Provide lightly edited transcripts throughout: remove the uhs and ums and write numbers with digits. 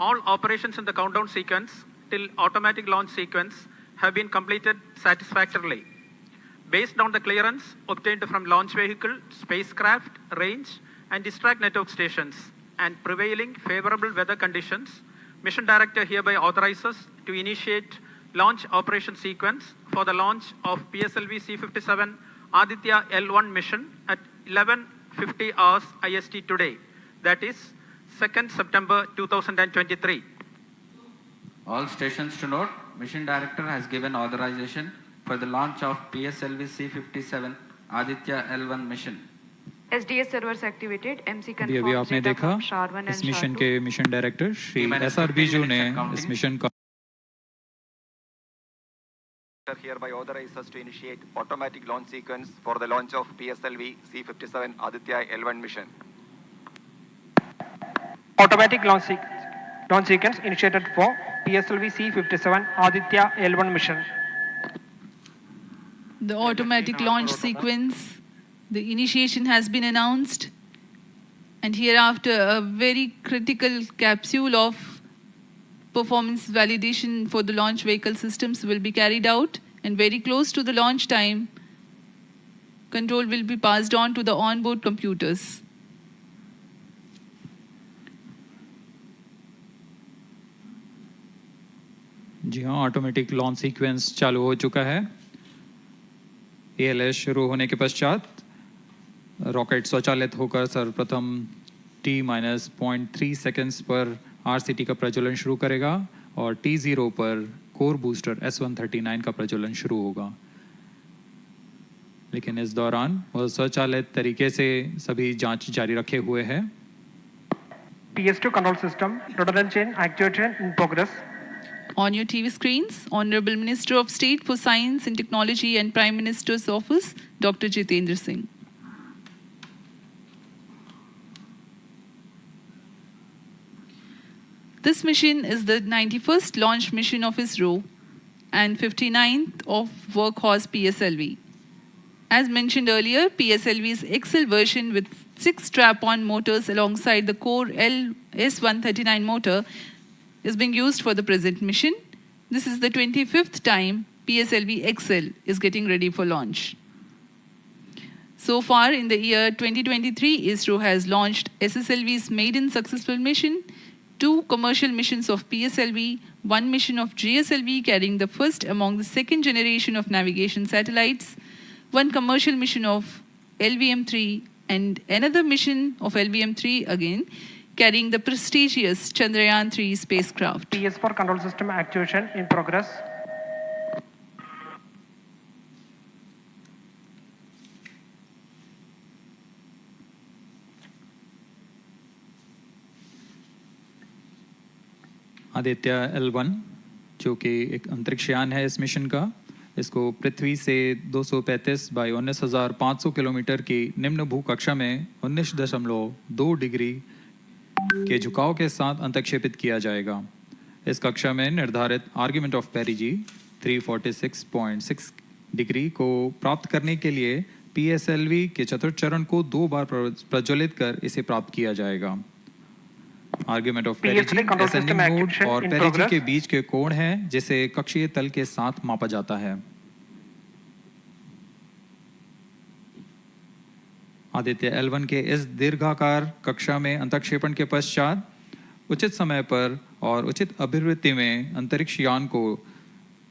All operations in the countdown sequence till automatic launch sequence have been completed satisfactorily. Based on the clearance obtained from launch vehicle, spacecraft, range, and distract network stations, and prevailing favorable weather conditions, Mission Director hereby authorizes to initiate launch operation sequence for the launch of PSLV-C57 Aditya-L1 mission at 11:50 hours IST today, that is 2nd September 2023. All stations to note, Mission Director has given authorization for the launch of PSLV-C57 Aditya-L1 mission. SDS servers activated. MC confirmed. अभी आपने देखा SHAR1 इस and mission SHAR2. के mission director Shri SR Biju ने इस mission का hereby authorizes to initiate automatic launch sequence for the launch of PSLV-C57 Aditya-L1 mission. Automatic launch sequence initiated for PSLV-C57 Aditya-L1 mission. The automatic launch sequence, the initiation has been announced, and hereafter a very critical capsule of performance validation for the launch vehicle systems will be carried out, and very close to the launch time, control will be passed on to the onboard computers. जी हाँ, automatic launch sequence चालू हो चुका है। ALS शुरू होने के पश्चात rocket स्वचालित होकर सर्वप्रथम T-0.3 सेकेंड्स पर RCT का प्रज्वलन शुरू करेगा और T0 पर कोर बूस्टर S139 का प्रज्वलन शुरू होगा। लेकिन इस दौरान वह स्वचालित तरीके से सभी जांच जारी रखे हुए है। PS2 control system, rudder chain actuation in progress. On your TV screens, Honorable Minister of State for Science and Technology and Prime Minister's Office, Dr. Jitendra Singh. This mission is the 91st launch mission of ISRO and 59th of Workhorse PSLV. As mentioned earlier, PSLV's Excel version with 6 strap-on motors alongside the core S139 motor is being used for the present mission. This is the 25th time PSLV Excel is getting ready for launch. So far in the year 2023, ISRO has launched SSLV's maiden successful mission, 2 commercial missions of PSLV, 1 mission of GSLV carrying the first among the second generation of navigation satellites, 1 commercial mission of LVM-3 and another mission of LVM-3 again, carrying the prestigious Chandrayaan-3 spacecraft. PS4 control system actuation in progress. Aditya-L1 जो कि एक अंतरिक्षयान है इस mission का, इसको पृथ्वी से 235 by 19,500 kilometre की निम्न भूकक्षा में 19.2 डिग्री के झुकाव के साथ अंतक्षेपित किया जाएगा। इस कक्षा में निर्धारित आर्ग्यूमेंट ऑफ पेरिजी 346.6 डिग्री को प्राप्त करने के लिए PSLV के चतुर्थ चरण को 2 बार प्रज्वलित कर इसे प्राप्त किया जाएगा। आर्ग्यूमेंट ऑफ पेरिजी असेंडिंग मोड और पेरिजी के बीच के कोण है जिसे कक्षीय तल के साथ मापा जाता है। आदित्य-L1 के इस दीर्घाकार कक्षा में अंतक्षेपण के पश्चात उचित समय पर और उचित अभिवृत्ति में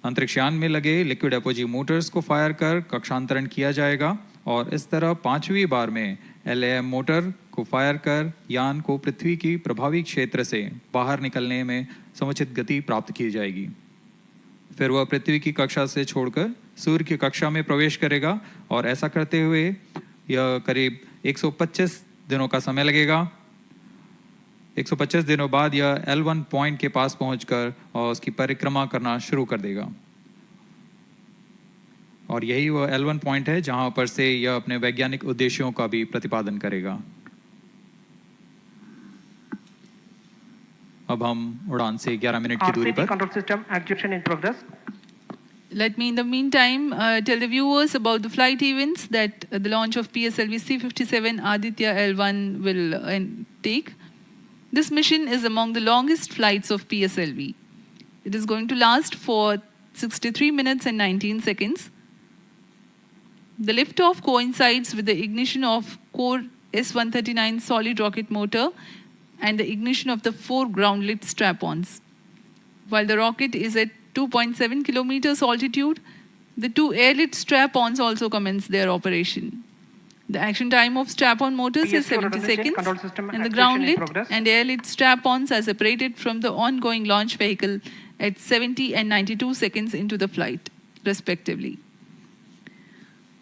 अंतरिक्षयान में लगे लिक्विड एपोजी मोटर्स को फायर कर कक्षांतरण किया जाएगा और इस तरह 5वीं बार में LAM मोटर को फायर कर यान को पृथ्वी की प्रभावी क्षेत्र से बाहर निकलने में समुचित गति प्राप्त की जाएगी। फिर वह पृथ्वी की कक्षा से छोड़कर सूर्य की कक्षा में प्रवेश करेगा और ऐसा करते हुए यह करीब 125 दिनों का समय लगेगा। 125 दिनों बाद यह L1 पॉइंट के पास पहुंचकर और उसकी परिक्रमा करना शुरू कर देगा और यही वह L1 पॉइंट है जहां पर से यह अपने वैज्ञानिक उद्देश्यों का भी प्रतिपादन करेगा। अब हम उड़ान से 11 मिनट की दूरी पर control system activation in progress. Let me in the meantime tell the viewers about the flight events that the launch of PSLV-C57 Aditya-L1 will take. This mission is among the longest flights of PSLV. It is going to last for 63 minutes and 19 seconds. The liftoff coincides with the ignition of core S139 solid rocket motor and the ignition of the 4 ground-lit strap-ons. While the rocket is at 2.7 kilometers altitude, the 2 air-lit strap-ons also commence their operation. The action time of strap-on motors is 70 seconds, and the ground-lit and air-lit strap-ons are separated from the ongoing launch vehicle at 70 and 92 seconds into the flight, respectively.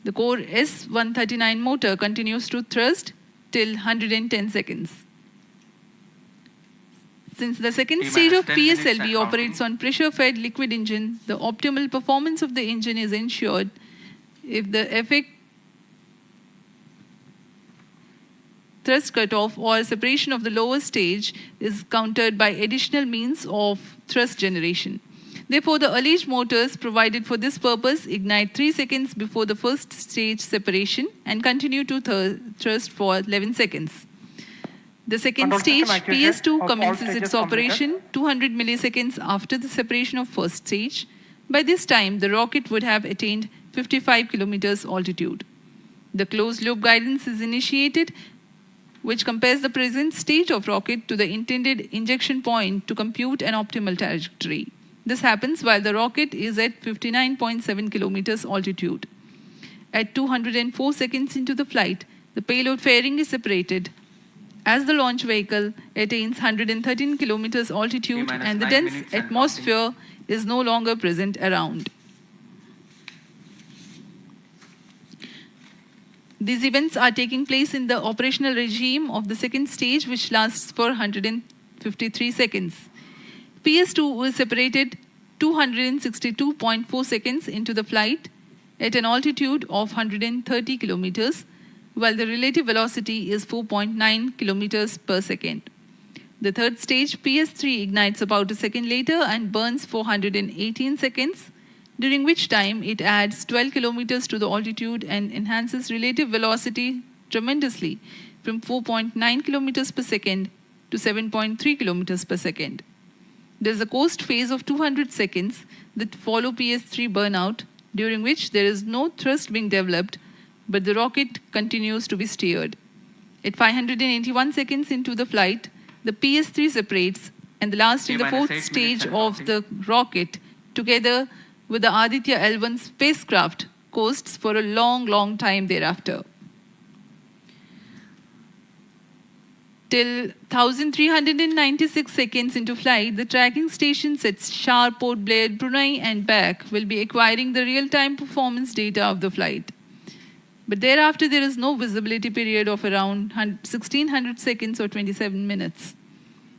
The core S139 motor continues to thrust till 110 seconds. Since the second stage of PSLV operates on pressure-fed liquid engine, the optimal performance of the engine is ensured if the effect thrust cutoff or separation of the lower stage is countered by additional means of thrust generation. Therefore, the alleged motors provided for this purpose ignite 3 seconds before the first stage separation and continue to thrust for 11 seconds. The second stage, PS2, commences its operation 200 milliseconds after the separation of first stage. By this time, the rocket would have attained 55 kilometers altitude. The closed-loop guidance is initiated, which compares the present state of rocket to the intended injection point to compute an optimal trajectory. This happens while the rocket is at 59.7 kilometers altitude. At 204 seconds into the flight, the payload fairing is separated as the launch vehicle attains 113 kilometers altitude and the dense atmosphere is no longer present around. These events are taking place in the operational regime of the second stage, which lasts for 153 seconds. PS2 is separated 262.4 seconds into the flight at an altitude of 130 kilometers, while the relative velocity is 4.9 kilometers per second. The third stage, PS3, ignites about a second later and burns for 118 seconds, during which time it adds 12 kilometers to the altitude and enhances relative velocity tremendously from 4.9 kilometers per second to 7.3 kilometers per second. There is a coast phase of 200 seconds that follow PS3 burnout, during which there is no thrust being developed, but the rocket continues to be steered. At 581 seconds into the flight, the PS3 separates, and the last in the fourth stage of the rocket, together with the Aditya-L1 spacecraft, coasts for a long time thereafter. Till 1,396 seconds into flight, the tracking stations at SHAR, Port Blair, Brunei and back will be acquiring the real-time performance data of the flight. But thereafter, there is no visibility period of around 1,600 seconds or 27 minutes.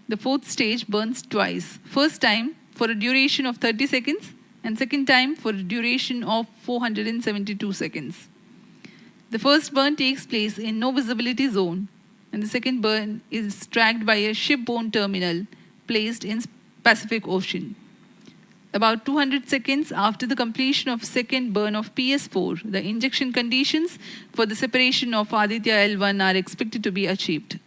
The fourth stage burns twice. First time for a duration of 30 seconds and second time for a duration of 472 seconds. The first burn takes place in no visibility zone, and the second burn is tracked by a shipborne terminal placed in Pacific Ocean. About 200 seconds after the completion of second burn of PS4, the injection conditions for the separation of Aditya-L1 are expected to be achieved.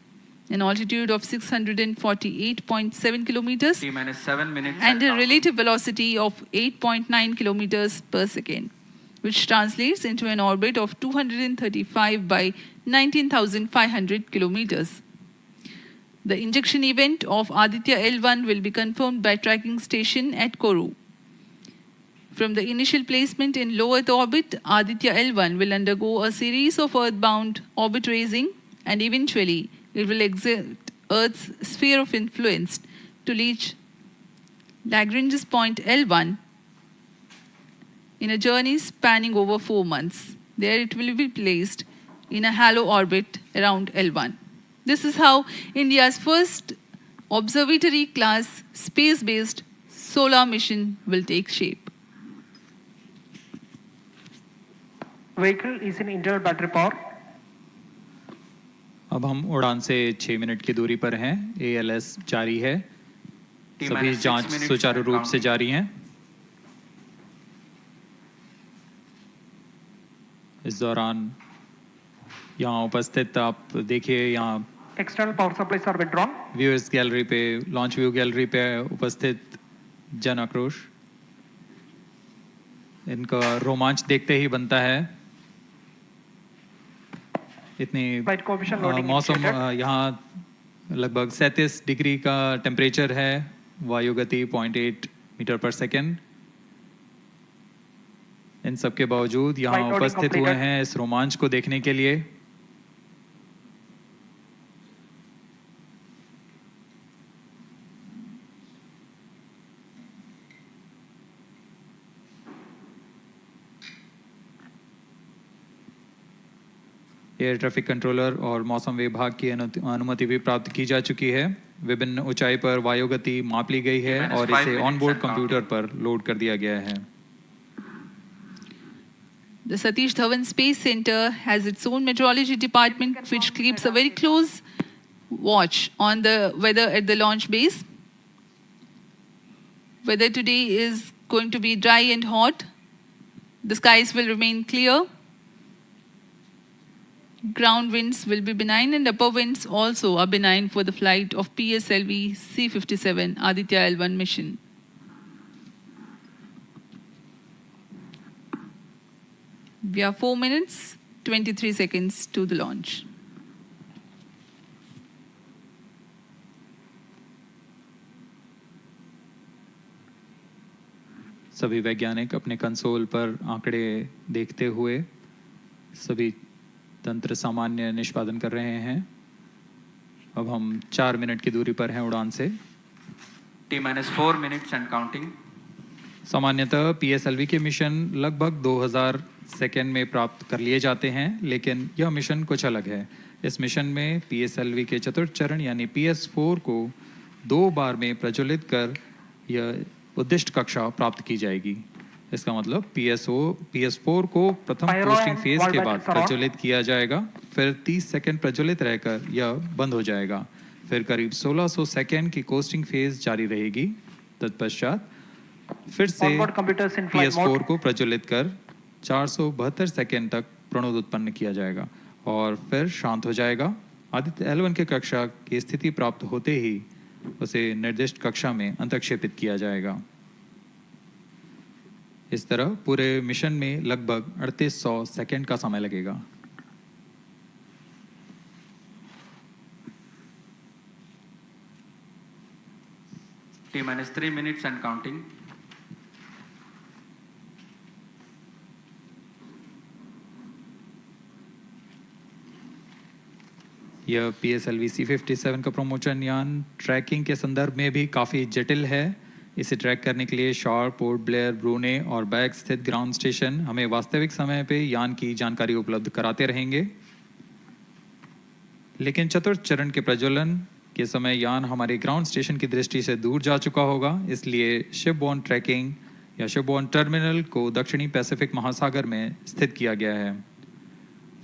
An altitude of 648.7 kilometers 7 minutes and a relative velocity of 8.9 kilometers per second, which translates into an orbit of 235 by 19,500 kilometers. The injection event of Aditya-L1 will be confirmed by tracking station at Kourou. From the initial placement in low Earth orbit, Aditya-L1 will undergo a series of earthbound orbit raising, and eventually it will exit Earth's sphere of influence to reach Lagrange's point L1 in a journey spanning over 4 months. There it will be placed in a halo orbit around L1. This is how India's first observatory-class space-based solar mission will take shape. Vehicle is in internal battery power. अब हम उड़ान से 6 minute की दूरी पर हैं। ALS जारी है। सभी जांच सुचारू रूप से जारी हैं। इस दौरान यहाँ उपस्थित आप देखिए, यहाँ external power supplies are withdrawn. Viewers gallery पे, लॉन्च व्यू गैलरी पे उपस्थित जन आक्रोश, इनका रोमांच देखते ही बनता है। इतनी Flight coefficient loading मौसम initiated. यहाँ लगभग 37 डिग्री का टेम्परेचर है, वायु गति 0.8 मीटर पर सेकेंड। इन सब के बावजूद यहाँ Flight loading उपस्थित हुए completed. हैं इस रोमांच को देखने के लिए। एयर ट्रैफिक कंट्रोलर और मौसम विभाग की अनुमति भी प्राप्त की जा चुकी है। विभिन्न ऊंचाई पर वायु गति माप ली गई है और इसे ऑनबोर्ड कंप्यूटर पर लोड कर दिया गया है। The Satish Dhawan Space Center has its own meteorology department which keeps a very close watch on the weather at the launch base. Weather today is going to be dry and hot. The skies will remain clear. Ground winds will be benign and upper winds also are benign for the flight of PSLV-C57 Aditya-L1 mission. We are 4 minutes, 23 seconds to the launch. सभी वैज्ञानिक अपने console पर आंकड़े देखते हुए सभी तंत्र सामान्य निष्पादन कर रहे हैं। अब हम 4 मिनट की दूरी पर हैं उड़ान से। T-4 minutes and counting. सामान्यतः PSLV के मिशन लगभग 2000 सेकेंड में प्राप्त कर लिए जाते हैं, लेकिन यह मिशन कुछ अलग है। इस मिशन में PSLV के चतुर्थ चरण यानी PS4 को 2 बार में प्रज्वलित कर यह उद्दिष्ट कक्षा प्राप्त की जाएगी। इसका मतलब PS4 को प्रथम पोस्टिंग फेज के बाद प्रज्वलित किया जाएगा, फिर 30 सेकेंड प्रज्वलित रहकर यह बंद हो जाएगा, फिर करीब 1600 सेकेंड की कोस्टिंग फेज जारी रहेगी। तत्पश्चात फिर से PS4 को प्रज्वलित कर 472 सेकेंड तक प्रणोद उत्पन्न किया जाएगा और फिर शांत हो जाएगा। आदित्य-L1 के कक्षा की स्थिति प्राप्त होते ही उसे निर्दिष्ट कक्षा में अंतक्षेपित किया जाएगा। इस तरह पूरे मिशन में लगभग 3800 सेकेंड का समय लगेगा। T-3 minutes and counting. यह PSLV-C57 का प्रमोशन यान ट्रैकिंग के संदर्भ में भी काफ़ी जटिल है। इसे ट्रैक करने के लिए शॉर, पोर्ट ब्लेयर, ब्रूने और बैग स्थित ग्राउंड स्टेशन हमें वास्तविक समय पे यान की जानकारी उपलब्ध कराते रहेंगे। लेकिन चतुर्थ चरण के प्रज्वलन के समय यान हमारे ग्राउंड स्टेशन की दृष्टि से दूर जा चुका होगा, इसलिए शिपबोर्न ट्रैकिंग या शिपबोर्न टर्मिनल को दक्षिणी पैसिफिक महासागर में स्थित किया गया है।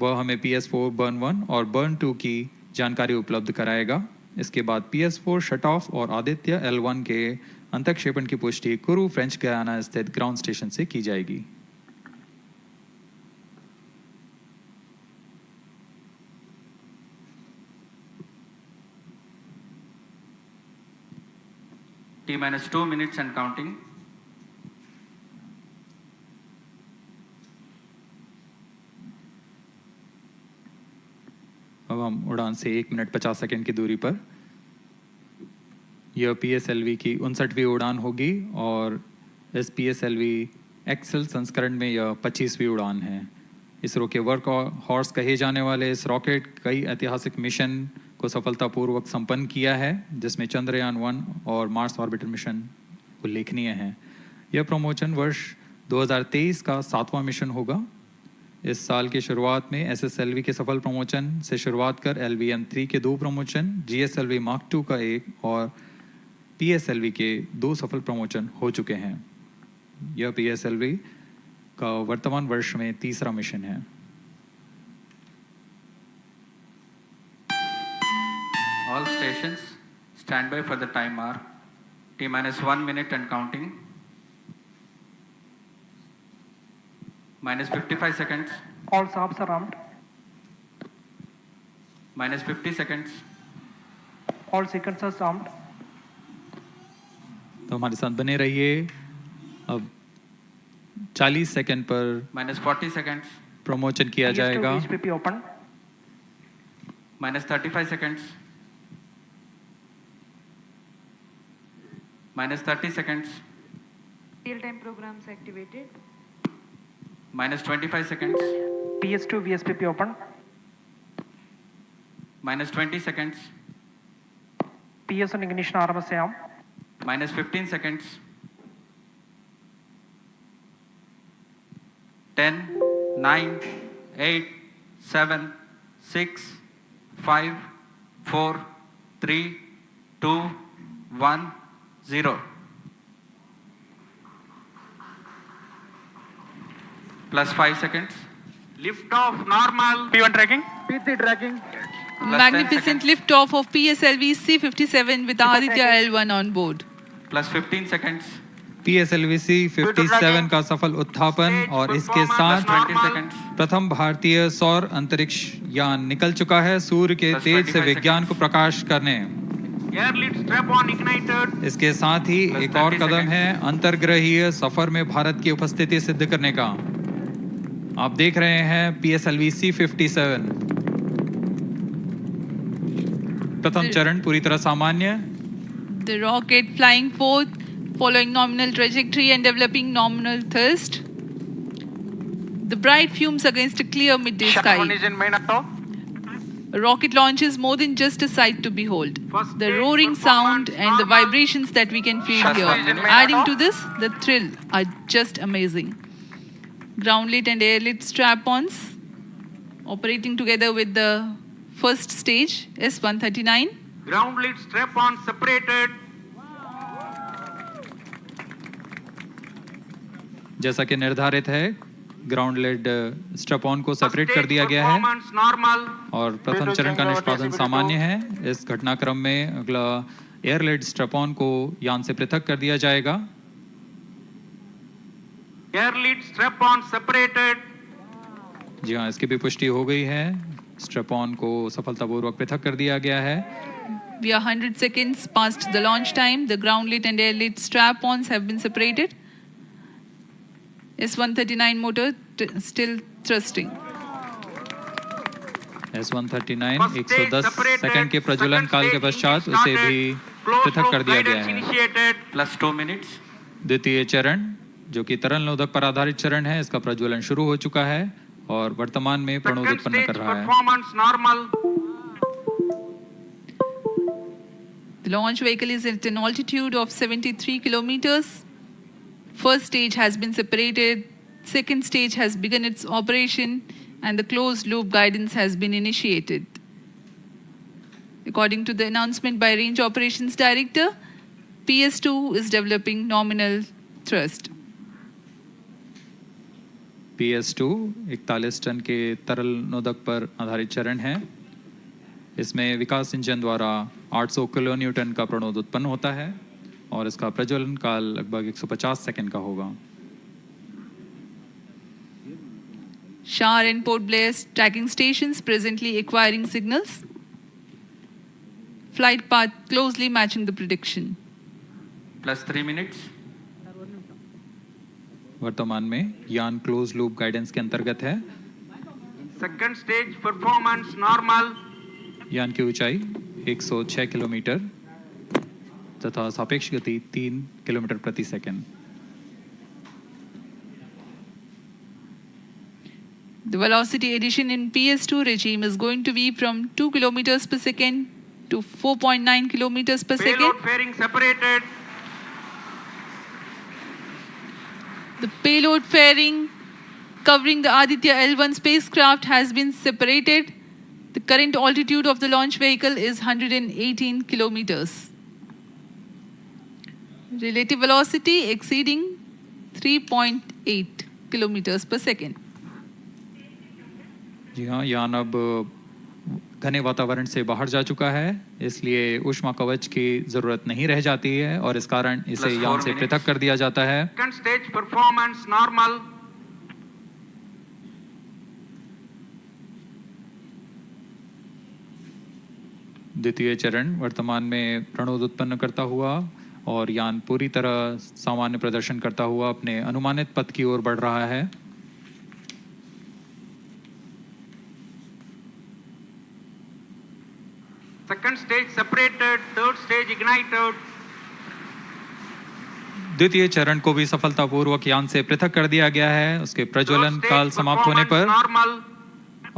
वह हमें PS4 बर्न 1 और बर्न 2 की जानकारी उपलब्ध कराएगा। इसके बाद PS4 शट ऑफ और आदित्य-L1 के अंतक्षेपण की पुष्टि कुरु फ्रेंच गयाना स्थित ग्राउंड स्टेशन से की जाएगी। T-2 minutes and counting. अब हम उड़ान से 1 मिनट 50 सेकेंड की दूरी पर। यह PSLV की 59वीं उड़ान होगी और इस PSLV एक्सेल संस्करण में यह 25वीं उड़ान है। इसरो के वर्क हॉर्स कहे जाने वाले इस रॉकेट कई ऐतिहासिक मिशन को सफलतापूर्वक संपन्न किया है, जिसमें चंद्रयान 1 और मार्स ऑर्बिटर मिशन उल्लेखनीय हैं। यह प्रमोशन वर्ष 2023 का 7वां मिशन होगा। इस साल की शुरुआत में SSLV के सफल प्रमोशन से शुरुआत कर LVM-3 के 2 प्रमोशन, GSLV Mark II का 1 और PSLV के 2 सफल प्रमोशन हो चुके हैं। यह PSLV का वर्तमान वर्ष में 3रा मिशन है। All stations stand by for the time mark. T-1 minute and counting. Minus 55 seconds. All shafts are armed. Minus 50 seconds. All sequences armed. तो हमारे साथ बने रहिए। अब 40 सेकंड पर minus 40 seconds, प्रमोशन किया PS2 जाएगा। VSPP open. minus 35 seconds, minus 30 seconds, Real-time programs activated. minus 25 seconds, PS2 VSPP open. minus 20 seconds, PS1 ignition RMSA arm. minus 15 seconds, 10, 9, 8, 7, 6, 5, 4, 3, 2, 1, 0. Plus 5 seconds. Lift off normal. P1 tracking. PC tracking. Plus 10 Magnificent seconds. lift off of PSLV-C57 with Aditya-L1 on board. Plus 15 seconds. PSLV-C57 का सफल उत्थापन और इसके Plus साथ 20 seconds. प्रथम भारतीय सौर अंतरिक्ष यान निकल चुका है सूर्य के Plus तेज से 25 विज्ञान को प्रकाश करने। Air lead strap on ignited. इसके साथ ही Plus एक और 30 कदम seconds. है अंतर्ग्रहीय सफर में भारत की उपस्थिति सिद्ध करने का। आप देख रहे हैं PSLV-C57 प्रथम चरण पूरी तरह सामान्य। The rocket flying forth, following nominal trajectory and developing nominal thrust. The bright fumes against a clear midday sky. engine main up. A rocket launch is more than just a sight to behold. First The stage roaring sound performance and the normal. vibrations that we can feel First here. engine main Adding up. to this, the thrill are just amazing. Ground lit and air lit strap-ons operating together with the first stage, S139. Ground lead strap on separated. जैसा कि निर्धारित है ground lead स्ट्रप on को separate कर दिया गया है Performance normal. और प्रथम चरण का निष्पादन सामान्य है। इस घटनाक्रम में अगला एयर लेड स्ट्रप ऑन को यान से पृथक कर दिया जाएगा। Air lead strap on separated. जी हाँ, इसकी भी पुष्टि हो गई है। स्ट्रप ऑन को सफलतापूर्वक पृथक कर दिया गया है। We are 100 seconds past the launch time. The ground lit and air lit strap-ons have been separated. S139 motor still thrusting. S139 First stage 110 separated. Second के प्रज्वलन Second काल के stage पश्चात engine उसे started. भी Closed पृथक loop कर दिया गया guidance है। initiated. Plus 2 minutes. द्वितीय चरण जो कि तरल नोदक पर आधारित चरण है, इसका प्रज्वलन शुरू हो चुका है और वर्तमान में प्रणोद Second उत्पन्न stage कर रहा है। performance normal. The launch vehicle is at an altitude of 73 kilometers. First stage has been separated. Second stage has begun its operation and the closed loop guidance has been initiated. According to the announcement by Range Operations Director, PS2 is developing nominal thrust. PS2 41 ton के तरल नोदक पर आधारित चरण है। इसमें विकास engine द्वारा 800 kilo Newton का प्रणोद उत्पन्न होता है और इसका प्रज्वलन काल लगभग 150 सेकंड का होगा। SHAR and Port Blair tracking stations presently acquiring signals. Flight path closely matching the prediction. Plus 3 minutes. वर्तमान में यान क्लोज लूप गाइडेंस के अंतर्गत है। Second stage performance normal. यान की ऊंचाई 106 किलोमीटर तथा सापेक्ष गति 3 किलोमीटर प्रति second. The velocity addition in PS2 regime is going to be from 2 kilometers per second to 4.9 kilometers per second. Payload fairing separated. The payload fairing covering the Aditya-L1 spacecraft has been separated. The current altitude of the launch vehicle is 118 kilometers. Relative velocity exceeding 3.8 kilometers per second. जी हाँ, यान अब घने वातावरण से बाहर जा चुका है, इसलिए ऊष्मा कवच की जरूरत नहीं रह जाती है और इस कारण इसे Plus यान 4 से minutes. पृथक कर दिया जाता है। Second stage performance normal. द्वितीय चरण वर्तमान में प्रणोद उत्पन्न करता हुआ और यान पूरी तरह सामान्य प्रदर्शन करता हुआ अपने अनुमानित पथ की ओर बढ़ रहा है। Second stage separated, third stage ignited. द्वितीय चरण को भी सफलतापूर्वक यान से पृथक कर दिया गया है उसके प्रज्वलन काल समाप्त होने पर।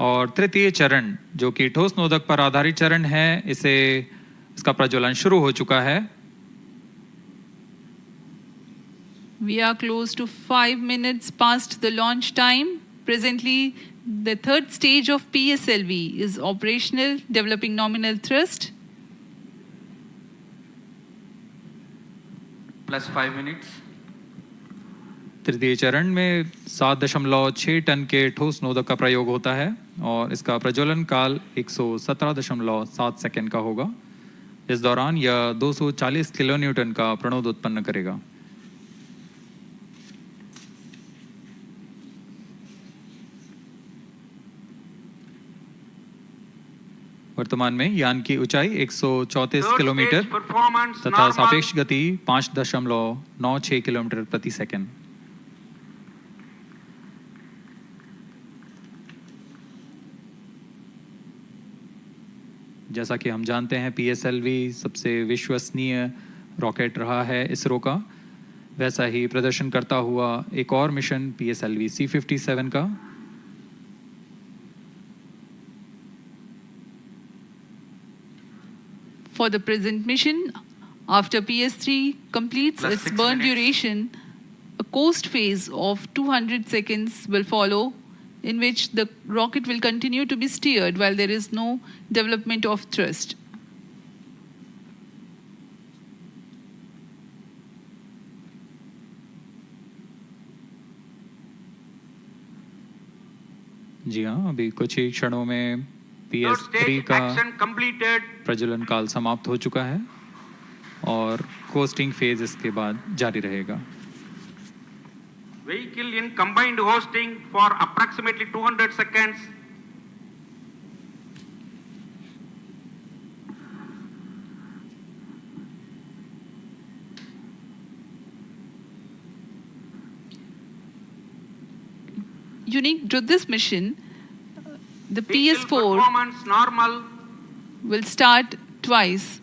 और तृतीय चरण जो कि ठोस नोदक पर आधारित चरण है इसका प्रज्वलन शुरू हो चुका है। We are close to 5 minutes past the launch time. Presently, the third stage of PSLV is operational, developing nominal thrust. Plus 5 minutes. तृतीय चरण में 7.6 टन के ठोस नोदक का प्रयोग होता है और इसका प्रज्वलन काल 117.7 सेकंड का होगा। इस दौरान यह 240 किलो न्यूटन का प्रणोद उत्पन्न करेगा। वर्तमान में यान की ऊंचाई 134 किलोमीटर तथा सापेक्ष गति 5.96 किलोमीटर प्रति सेकंड। जैसा कि हम जानते हैं PSLV सबसे विश्वसनीय रॉकेट रहा है इसरो का, वैसा ही प्रदर्शन करता हुआ एक और मिशन PSLV-C57 का। For the present mission, after PS3 completes Plus its 6 burn minutes. duration, a coast phase of 200 seconds will follow, in which the rocket will continue to be steered while there is no development of thrust. जी हाँ, अभी कुछ ही क्षणों में PS3 का प्रज्वलन काल समाप्त हो चुका है और कोस्टिंग फेज इसके बाद जारी रहेगा। Vehicle in combined hosting for approximately 200 seconds. Unique to this mission, the Vehicle PS4 performance normal. will start twice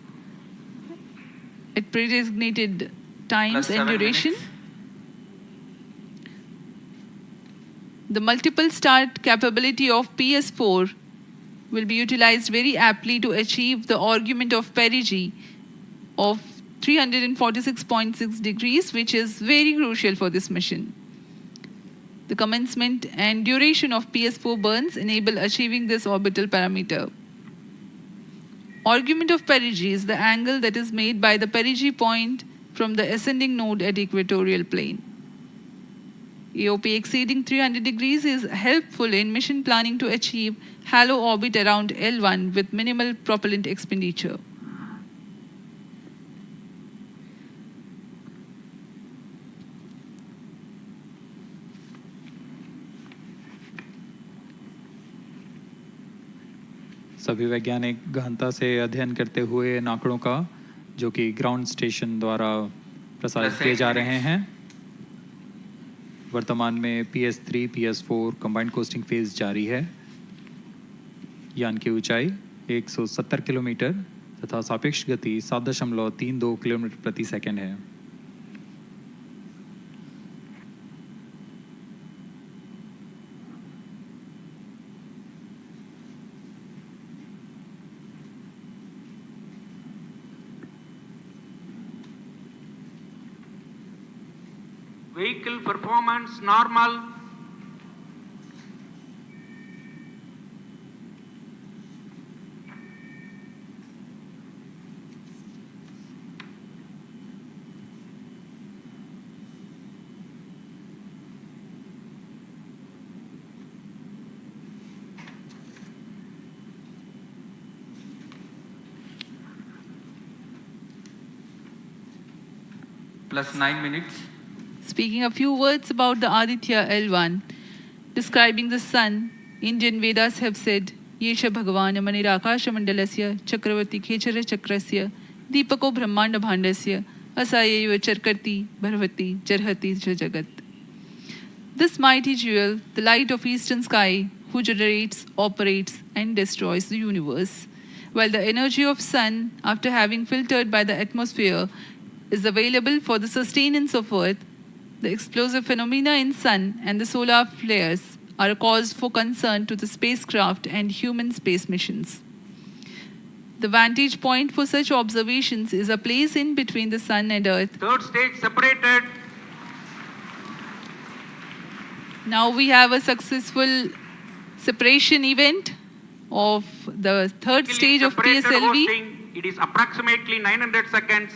at pre-designated times Plus and 7 duration. minutes. The multiple start capability of PS4 will be utilized very aptly to achieve the argument of perigee of 346.6 degrees, which is very crucial for this mission. The commencement and duration of PS4 burns enable achieving this orbital parameter. Argument of perigee is the angle that is made by the perigee point from the ascending node at equatorial plane. AOP exceeding 300 degrees is helpful in mission planning to achieve halo orbit around L1 with minimal propellant expenditure. सभी वैज्ञानिक गहनता से अध्ययन करते हुए इन आंकड़ों का जो कि ग्राउंड स्टेशन द्वारा प्रसारित किए जा रहे हैं। वर्तमान में PS3, PS4 combined costing phase जारी है। यान की ऊंचाई 170 किलोमीटर तथा सापेक्ष गति 7.32 किलोमीटर प्रति सेकंड है। Vehicle performance normal. Plus 9 minutes. Speaking a few words about the Aditya-L1, describing the sun, Indian Vedas have said, ये च भगवान् मणिराकाशमण्डलस्य चक्रवर्ती खेचरचक्रस्य दीपको ब्रह्माण्डभाण्डस्य असायैव चर्कर्ति भरवति जर्हति च जगत्. This mighty jewel, the light of eastern sky, who generates, operates, and destroys the universe, while the energy of sun, after having filtered by the atmosphere, is available for the sustenance of earth, the explosive phenomena in sun and the solar flares are a cause for concern to the spacecraft and human space missions. The vantage point for such observations is a place in between the sun and earth. Third stage separated. Now we have a successful separation event of the third stage of PSLV. It is approximately 900 seconds.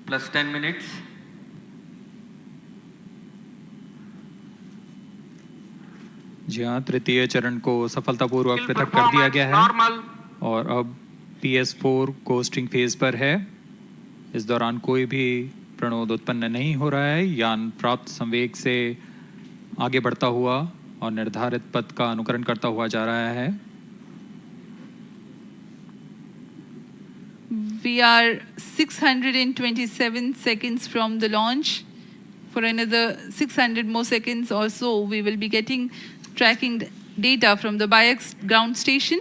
Plus 10 minutes. जी हाँ, तृतीय चरण को सफलतापूर्वक पृथक कर दिया गया है और अब PS4 कोस्टिंग फेज पर है. इस दौरान कोई भी प्रणोद उत्पन्न नहीं हो रहा है. यान प्राप्त संवेग से आगे बढ़ता हुआ और निर्धारित पथ का अनुकरण करता हुआ जा रहा है. We are 627 seconds from the launch. For another 600 more seconds or so, we will be tracking data from the BIAX ground station.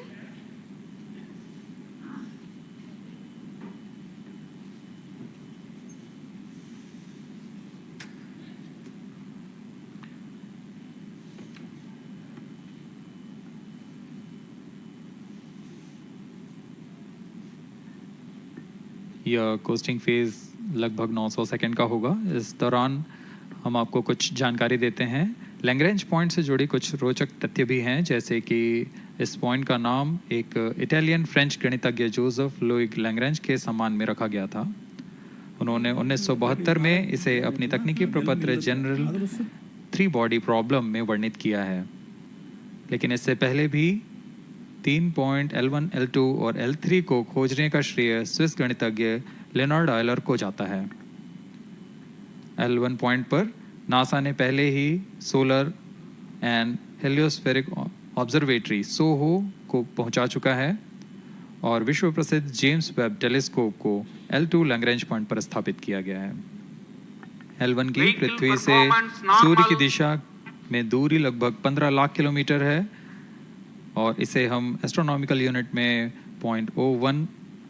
यह कोस्टिंग फेज लगभग 900 सेकंड का होगा. इस दौरान हम आपको कुछ जानकारी देते हैं. लैग्रेंज पॉइंट से जुड़ी कुछ रोचक तथ्य भी हैं, जैसे कि इस पॉइंट का नाम एक इटालियन फ्रेंच गणितज्ञ जोसेफ लुई लैग्रेंज के सम्मान में रखा गया था. उन्होंने 1972 में इसे अपनी तकनीकी प्रपत्र जनरल 3 बॉडी प्रॉब्लम में वर्णित किया है. लेकिन इससे पहले भी 3 पॉइंट L1, L2 और L3 को खोजने का श्रेय स्विस गणितज्ञ लियोनार्ड आयलर को जाता है. L1 पॉइंट पर नासा ने पहले ही सोलर एंड हेलियोस्फेरिक ऑब्जर्वेटरी सोहो को पहुंचा चुका है और विश्व प्रसिद्ध जेम्स वेब टेलीस्कोप को L2 लैग्रेंज पॉइंट पर स्थापित किया गया है. L1 की पृथ्वी से सूर्य की दिशा में दूरी लगभग 15 लाख किलोमीटर है और इसे हम एस्ट्रोनॉमिकल यूनिट में 0.01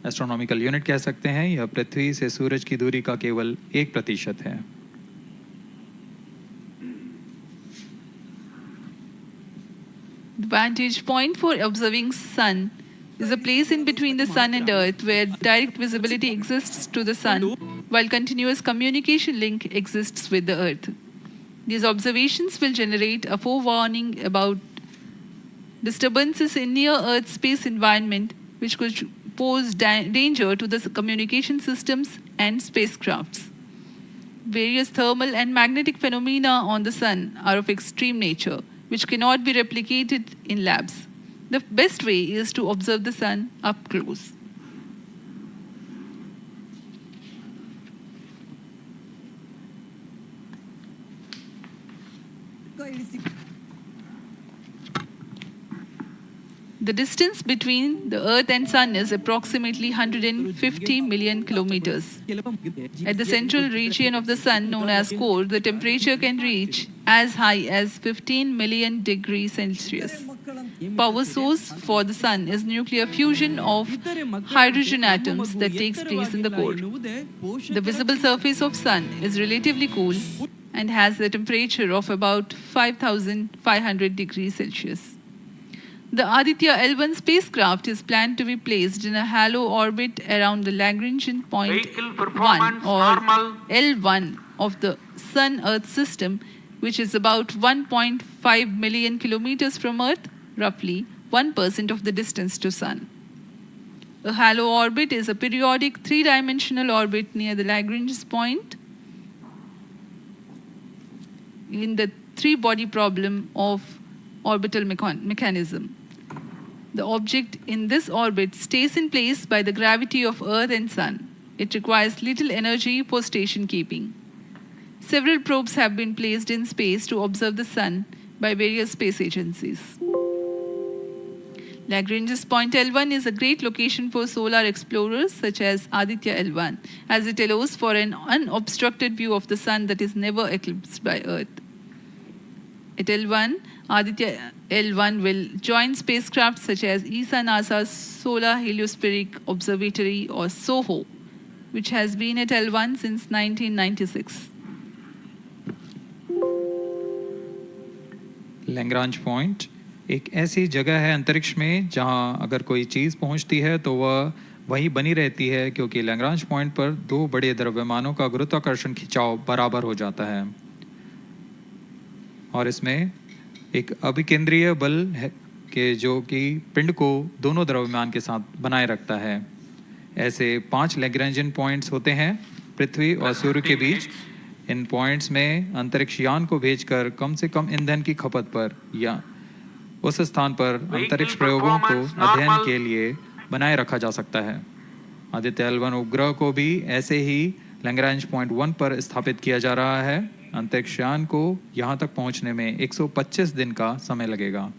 एस्ट्रोनॉमिकल यूनिट कह सकते हैं. यह पृथ्वी से सूरज की दूरी का केवल 1% है. The vantage point for observing sun is a place in between the sun and earth where direct visibility exists to the sun while continuous communication link exists with the earth. These observations will generate a forewarning about disturbances in near-Earth space environment which could pose danger to the communication systems and spacecrafts. Various thermal and magnetic phenomena on the sun are of extreme nature, which cannot be replicated in labs. The best way is to observe the sun up close. The distance between the Earth and Sun is approximately 150 million kilometers. At the central region of the Sun, known as core, the temperature can reach as high as 15 million degrees Celsius. Power source for the Sun is nuclear fusion of hydrogen atoms that takes place in the core. The visible surface of Sun is relatively cool and has a temperature of about 5,500 degrees Celsius. The Aditya-L1 spacecraft is planned to be placed in a halo orbit around the Lagrangian point 1 or L1 of the Sun-Earth system, which is about 1.5 million kilometers from Earth, roughly 1% of the distance to Sun. A halo orbit is a periodic 3-dimensional orbit near the Lagrangian point in the 3-body problem of orbital mechanism. The object in this orbit stays in place by the gravity of Earth and Sun. It requires little energy for station keeping. Several probes have been placed in space to observe the Sun by various space agencies. Lagrange's point L1 is a great location for solar explorers such as Aditya-L1, as it allows for an unobstructed view of the sun that is never eclipsed by Earth. At L1, Aditya-L1 will join spacecraft such as ESA NASA's Solar Heliospheric Observatory or SOHO, which has been at L1 since 1996. Lagrange point एक ऐसी जगह है अंतरिक्ष में जहां अगर कोई चीज़ पहुंचती है तो वह वहीं बनी रहती है, क्योंकि लैग्रांज पॉइंट पर दो बड़े द्रव्यमानों का गुरुत्वाकर्षण खिंचाव बराबर हो जाता है और इसमें एक अभिकेंद्रीय बल है कि जो कि पिंड को दोनों द्रव्यमान के साथ बनाए रखता है। ऐसे 5 लैग्रेंजियन पॉइंट्स होते हैं पृथ्वी और सूर्य के बीच। इन पॉइंट्स में अंतरिक्ष यान को भेजकर कम से कम ईंधन की खपत पर या उस स्थान पर अंतरिक्ष प्रयोगों को अध्ययन के लिए बनाए रखा जा सकता है। आदित्य-L1 उपग्रह को भी ऐसे ही लैग्रांज पॉइंट 1 पर स्थापित किया जा रहा है। अंतरिक्ष यान को यहाँ तक पहुँचने में 125 दिन का समय लगेगा।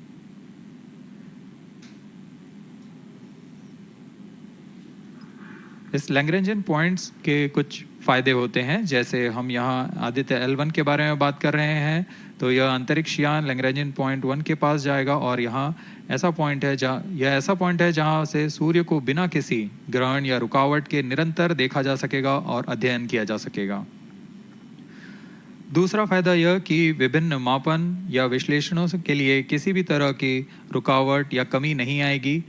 इस लैग्रेंजियन पॉइंट्स के कुछ फ़ायदे होते हैं, जैसे हम यहाँ आदित्य-L1 के बारे में बात कर रहे हैं तो यह अंतरिक्ष यान लैग्रेंजियन पॉइंट 1 के पास जाएगा और यहाँ ऐसा पॉइंट है जहाँ से सूर्य को बिना किसी ग्रहण या रुकावट के निरंतर देखा जा सकेगा और अध्ययन किया जा सकेगा। दूसरा फायदा यह कि विभिन्न मापन या विश्लेषणों के लिए किसी भी तरह की रुकावट या कमी नहीं आएगी।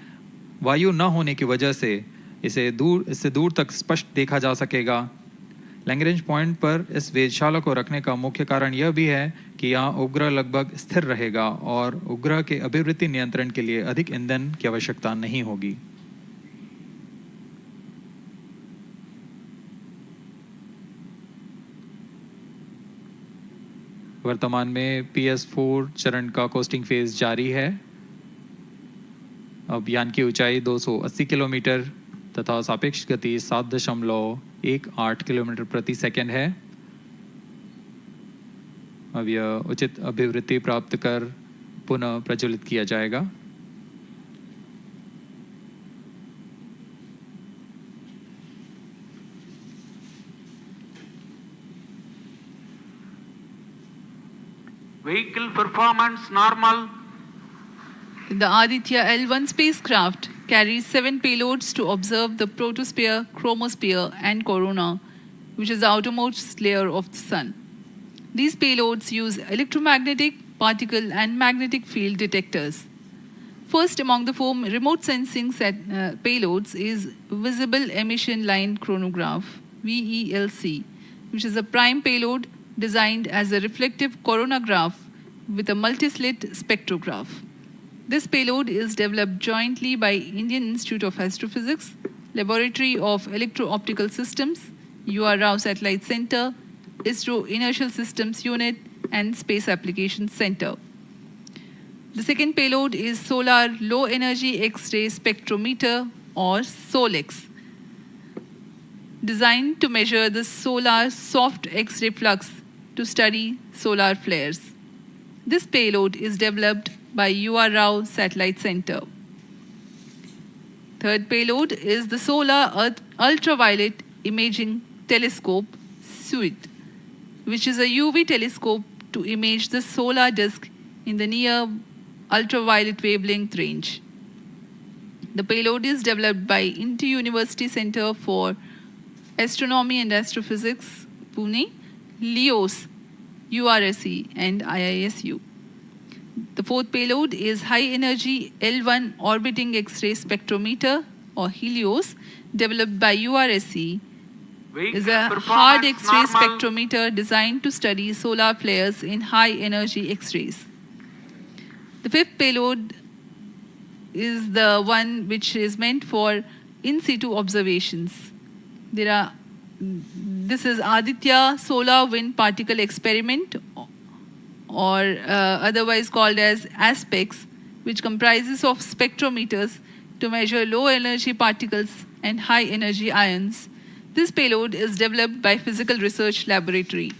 वायु न होने की वजह से इससे दूर तक स्पष्ट देखा जा सकेगा। लैग्रेंज पॉइंट पर इस वेधशाला को रखने का मुख्य कारण यह भी है कि यहाँ उपग्रह लगभग स्थिर रहेगा और उपग्रह के अभिवृत्ति नियंत्रण के लिए अधिक ईंधन की आवश्यकता नहीं होगी। वर्तमान में PS4 चरण का कोस्टिंग फेज जारी है। अब यान की ऊंचाई 280 किलोमीटर तथा सापेक्ष गति 7.18 किलोमीटर प्रति सेकंड है। अब यह उचित अभिवृत्ति प्राप्त कर पुनः प्रज्वलित किया जाएगा। Vehicle performance normal. The Aditya-L1 spacecraft carries 7 payloads to observe the protosphere, chromosphere, and corona, which is the outermost layer of the sun. These payloads use electromagnetic, particle, and magnetic field detectors. First among the 4 remote sensing payloads is Visible Emission Line Chronograph, VELC, which is a prime payload designed as a reflective coronagraph with a multi-slit spectrograph. This payload is developed jointly by Indian Institute of Astrophysics, Laboratory of Electro-Optical Systems, UR Rao Satellite Center, ISRO Inertial Systems Unit, and Space Applications Center. The second payload is Solar Low Energy X-ray Spectrometer, or SOLEX, designed to measure the solar soft X-ray flux to study solar flares. This payload is developed by UR Rao Satellite Center. Third payload is the Solar Earth Ultraviolet Imaging Telescope, SUIT, which is a UV telescope to image the solar disk in the near ultraviolet wavelength range. The payload is developed by Inter-University Center for Astronomy and Astrophysics, Pune, LEOS, URSE, and IISU. The fourth payload is High Energy L1 Orbiting X-ray Spectrometer, or HELIOS, developed by URSE. Is a hard X-ray spectrometer designed to study solar flares in high energy X-rays. The fifth payload is the one which is meant for in situ observations. This is Aditya Solar Wind Particle Experiment, or otherwise called as ASPEX, which comprises of spectrometers to measure low energy particles and high energy ions. This payload is developed by Physical Research Laboratory.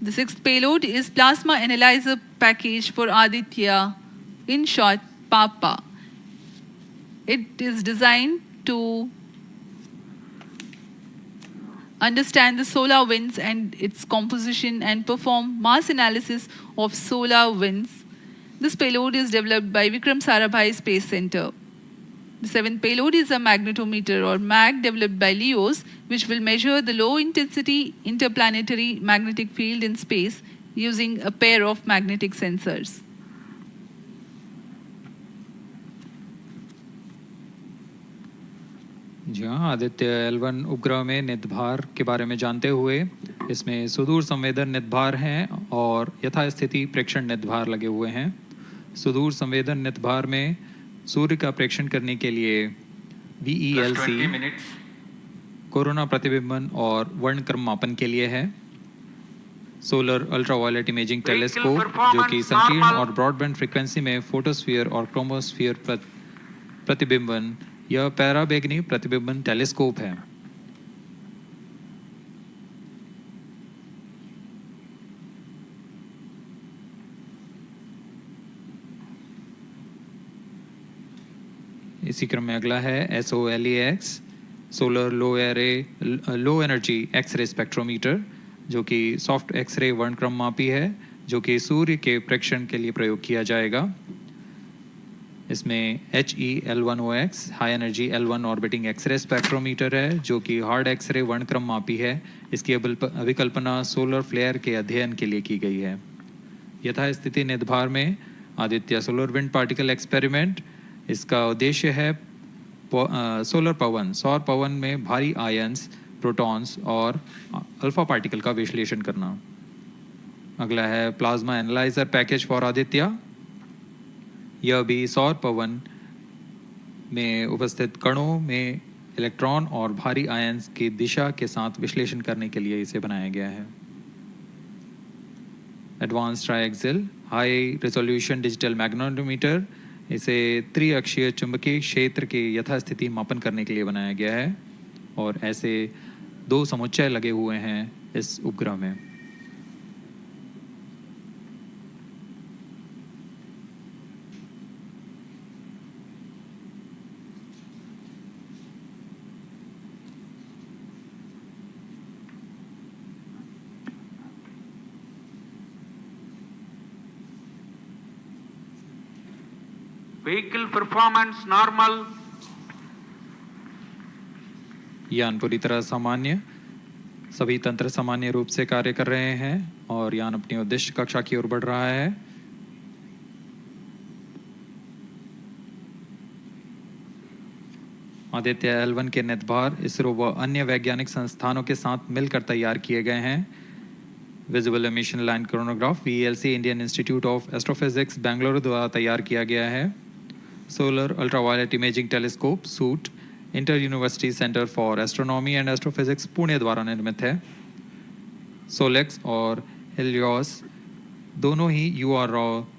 The sixth payload is Plasma Analyzer Package for Aditya, in short, PAPA. It is designed to understand the solar winds and its composition and perform mass analysis of solar winds. This payload is developed by Vikram Sarabhai Space Center. The seventh payload is a magnetometer or MAG developed by LEOS, which will measure the low intensity interplanetary magnetic field in space using a pair of magnetic sensors. जी हाँ, आदित्य-L1 उपग्रह में नितभार के बारे में जानते हुए इसमें सुदूर संवेदन नितभार हैं और यथास्थिति प्रेक्षण नितभार लगे हुए हैं। सुदूर संवेदन नितभार में सूर्य का प्रेक्षण करने के लिए VELC कोरोना प्रतिबिंबन और वर्णक्रम मापन के लिए है। सोलर अल्ट्रावायलेट इमेजिंग टेलीस्कोप जो कि संकीर्ण और ब्रॉडबैंड फ्रीक्वेंसी में फोटोस्फीयर और क्रोमोस्फीयर प्रतिबिंबन यह पैराबैंगनी प्रतिबिंबन टेलीस्कोप है। इसी क्रम में अगला है SOLEX solar low energy x-ray spectrometer जो कि सॉफ्ट एक्सरे वर्णक्रम मापी है जो कि सूर्य के प्रेक्षण के लिए प्रयोग किया जाएगा। इसमें HE-L1OX high energy L1 orbiting x-ray spectrometer है जो कि हार्ड एक्सरे वर्णक्रम मापी है। इसकी अभिकल्पना सोलर फ्लेयर के अध्ययन के लिए की गई है। यथास्थिति नितभार में Aditya solar wind particle experiment, इसका उद्देश्य है सोलर पवन सौर पवन में भारी आयंस, प्रोटॉन्स और अल्फा पार्टिकल का विश्लेषण करना। अगला है plasma analyser package for Aditya. यह भी सौर पवन में उपस्थित कणों में इलेक्ट्रॉन और भारी आयंस की दिशा के साथ विश्लेषण करने के लिए इसे बनाया गया है। Advance triaxial high resolution digital magnetometer, इसे त्रिअक्षीय चुंबकीय क्षेत्र के यथास्थिति मापन करने के लिए बनाया गया है और ऐसे 2 समुच्चय लगे हुए हैं इस उपग्रह में। Vehicle performance normal. यान पूरी तरह सामान्य, सभी तंत्र सामान्य रूप से कार्य कर रहे हैं और यान अपनी उद्देश्य कक्षा की ओर बढ़ रहा है। आदित्य-L1 के नितभार इसरो व अन्य वैज्ञानिक संस्थानों के साथ मिलकर तैयार किए गए हैं। Visible emission line chronograph VELC Indian institute of astrophysics Bengaluru द्वारा तैयार किया गया है। Solar ultraviolet imaging telescope suit inter university centre for astronomy and astrophysics Pune द्वारा निर्मित है। सोलेक्स और हेलियोस दोनों ही UR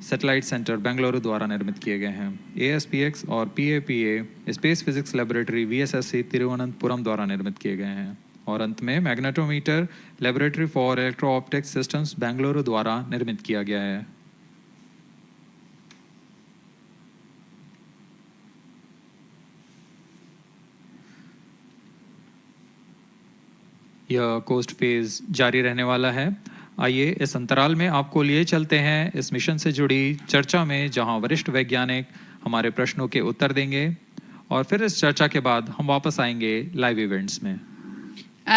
सैटेलाइट सेंटर बेंगलुरु द्वारा निर्मित किए गए हैं। ASPX और PAPA space physics laboratory VSSC Thiruvananthapuram द्वारा निर्मित किए गए हैं। और अंत में magnetometer laboratory for electro optics systems Bengaluru द्वारा निर्मित किया गया है। यह कोस्ट फेज जारी रहने वाला है। आइए इस अंतराल में आपको लिए चलते हैं इस मिशन से जुड़ी चर्चा में, जहां वरिष्ठ वैज्ञानिक हमारे प्रश्नों के उत्तर देंगे और फिर इस चर्चा के बाद हम वापस आएंगे लाइव इवेंट्स में।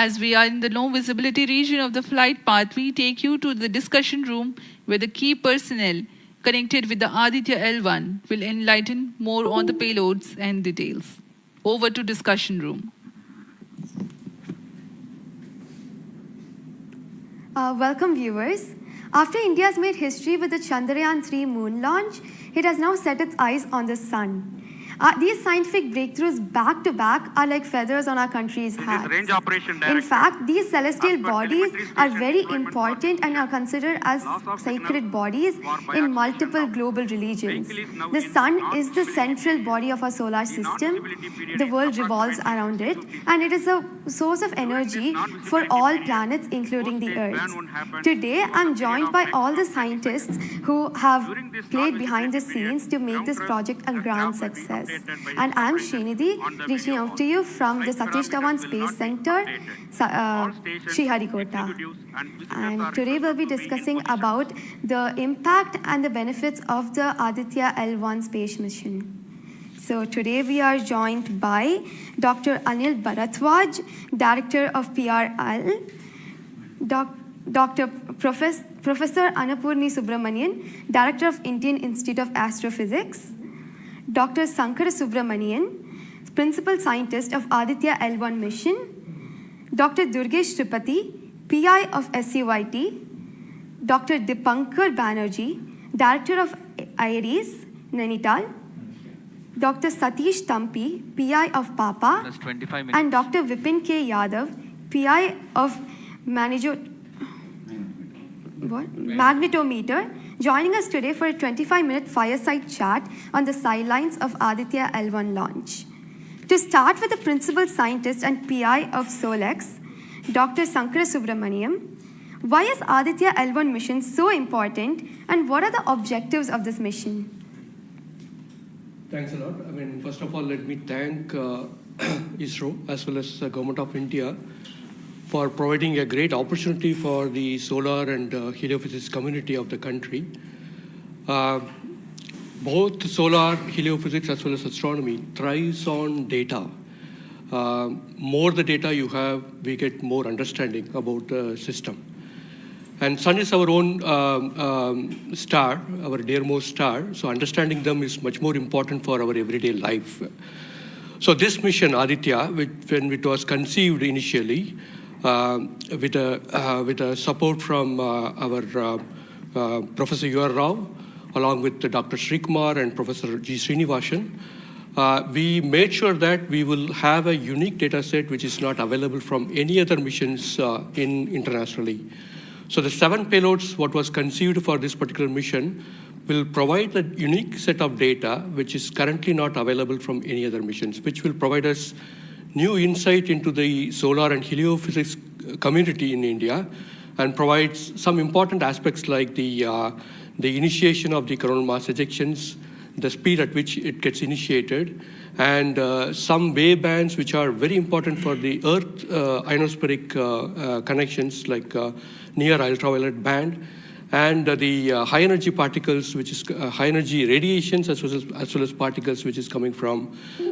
As we are in the low visibility region of the flight path, we take you to the discussion room where the key personnel connected with the Aditya-L1 will enlighten more on the payloads and details. Over to discussion room. Welcome viewers. After India has made history with the Chandrayaan-3 moon launch, it has now set its eyes on the sun. These scientific breakthroughs back to back are like feathers on our country's hats. In fact, these celestial bodies are very important and are considered as sacred bodies in multiple global religions. The sun is the central body of our solar system. The world revolves around it, and it is a source of energy for all planets, including the Earth. Today, I'm joined by all the scientists who have played behind the scenes to make this project a grand success. And I'm Srinidhi, reaching out to you from the Satish Dhawan Space Center, Sriharikota. And today we'll be discussing about the impact and the benefits of the Aditya-L1 space mission. So today we are joined by Dr. Anil Bharatwaj, Director of PRL, Professor Annapurni Subramanian, Director of Indian Institute of Astrophysics, Dr. Sankara Subramanian, Principal Scientist of Aditya-L1 mission, Dr. Durgesh Tripati, PI of SUIT, Dr. Dipankar Banerjee, Director of IRIS, Nainital, Dr. Satish Tampi, PI of PAPA, and Dr. Vipin K. Yadav, PI of Magnetometer, joining us today for a 25-minute fireside chat on the sidelines of Aditya-L1 launch. To start with the Principal Scientist and PI of SOLEX, Dr. Sankara Subramaniam, why is Aditya-L1 mission so important, and what are the objectives of this mission? Thanks a lot. First of all, let me thank ISRO as well as the Government of India for providing a great opportunity for the solar and heliophysics community of the country. Both solar, heliophysics as well as astronomy thrives on data. More the data you have, we get more understanding about the system. And sun is our own star, our dearmost star, so understanding them is much more important for our everyday life. So this mission, Aditya, when it was conceived initially, with a support from our Professor U.R. Rao, along with Dr. Srikumar and Professor G. Srinivasan, we made sure that we will have a unique data set which is not available from any other missions internationally. So the 7 payloads, what was conceived for this particular mission, will provide a unique set of data which is currently not available from any other missions, which will provide us new insight into the solar and heliophysics community in India, and provides some important aspects like the initiation of the coronal mass ejections, the speed at which it gets initiated, and some wave bands which are very important for the Earth ionospheric connections like near ultraviolet band, and the high energy particles, which is high energy radiations as well as particles which is coming from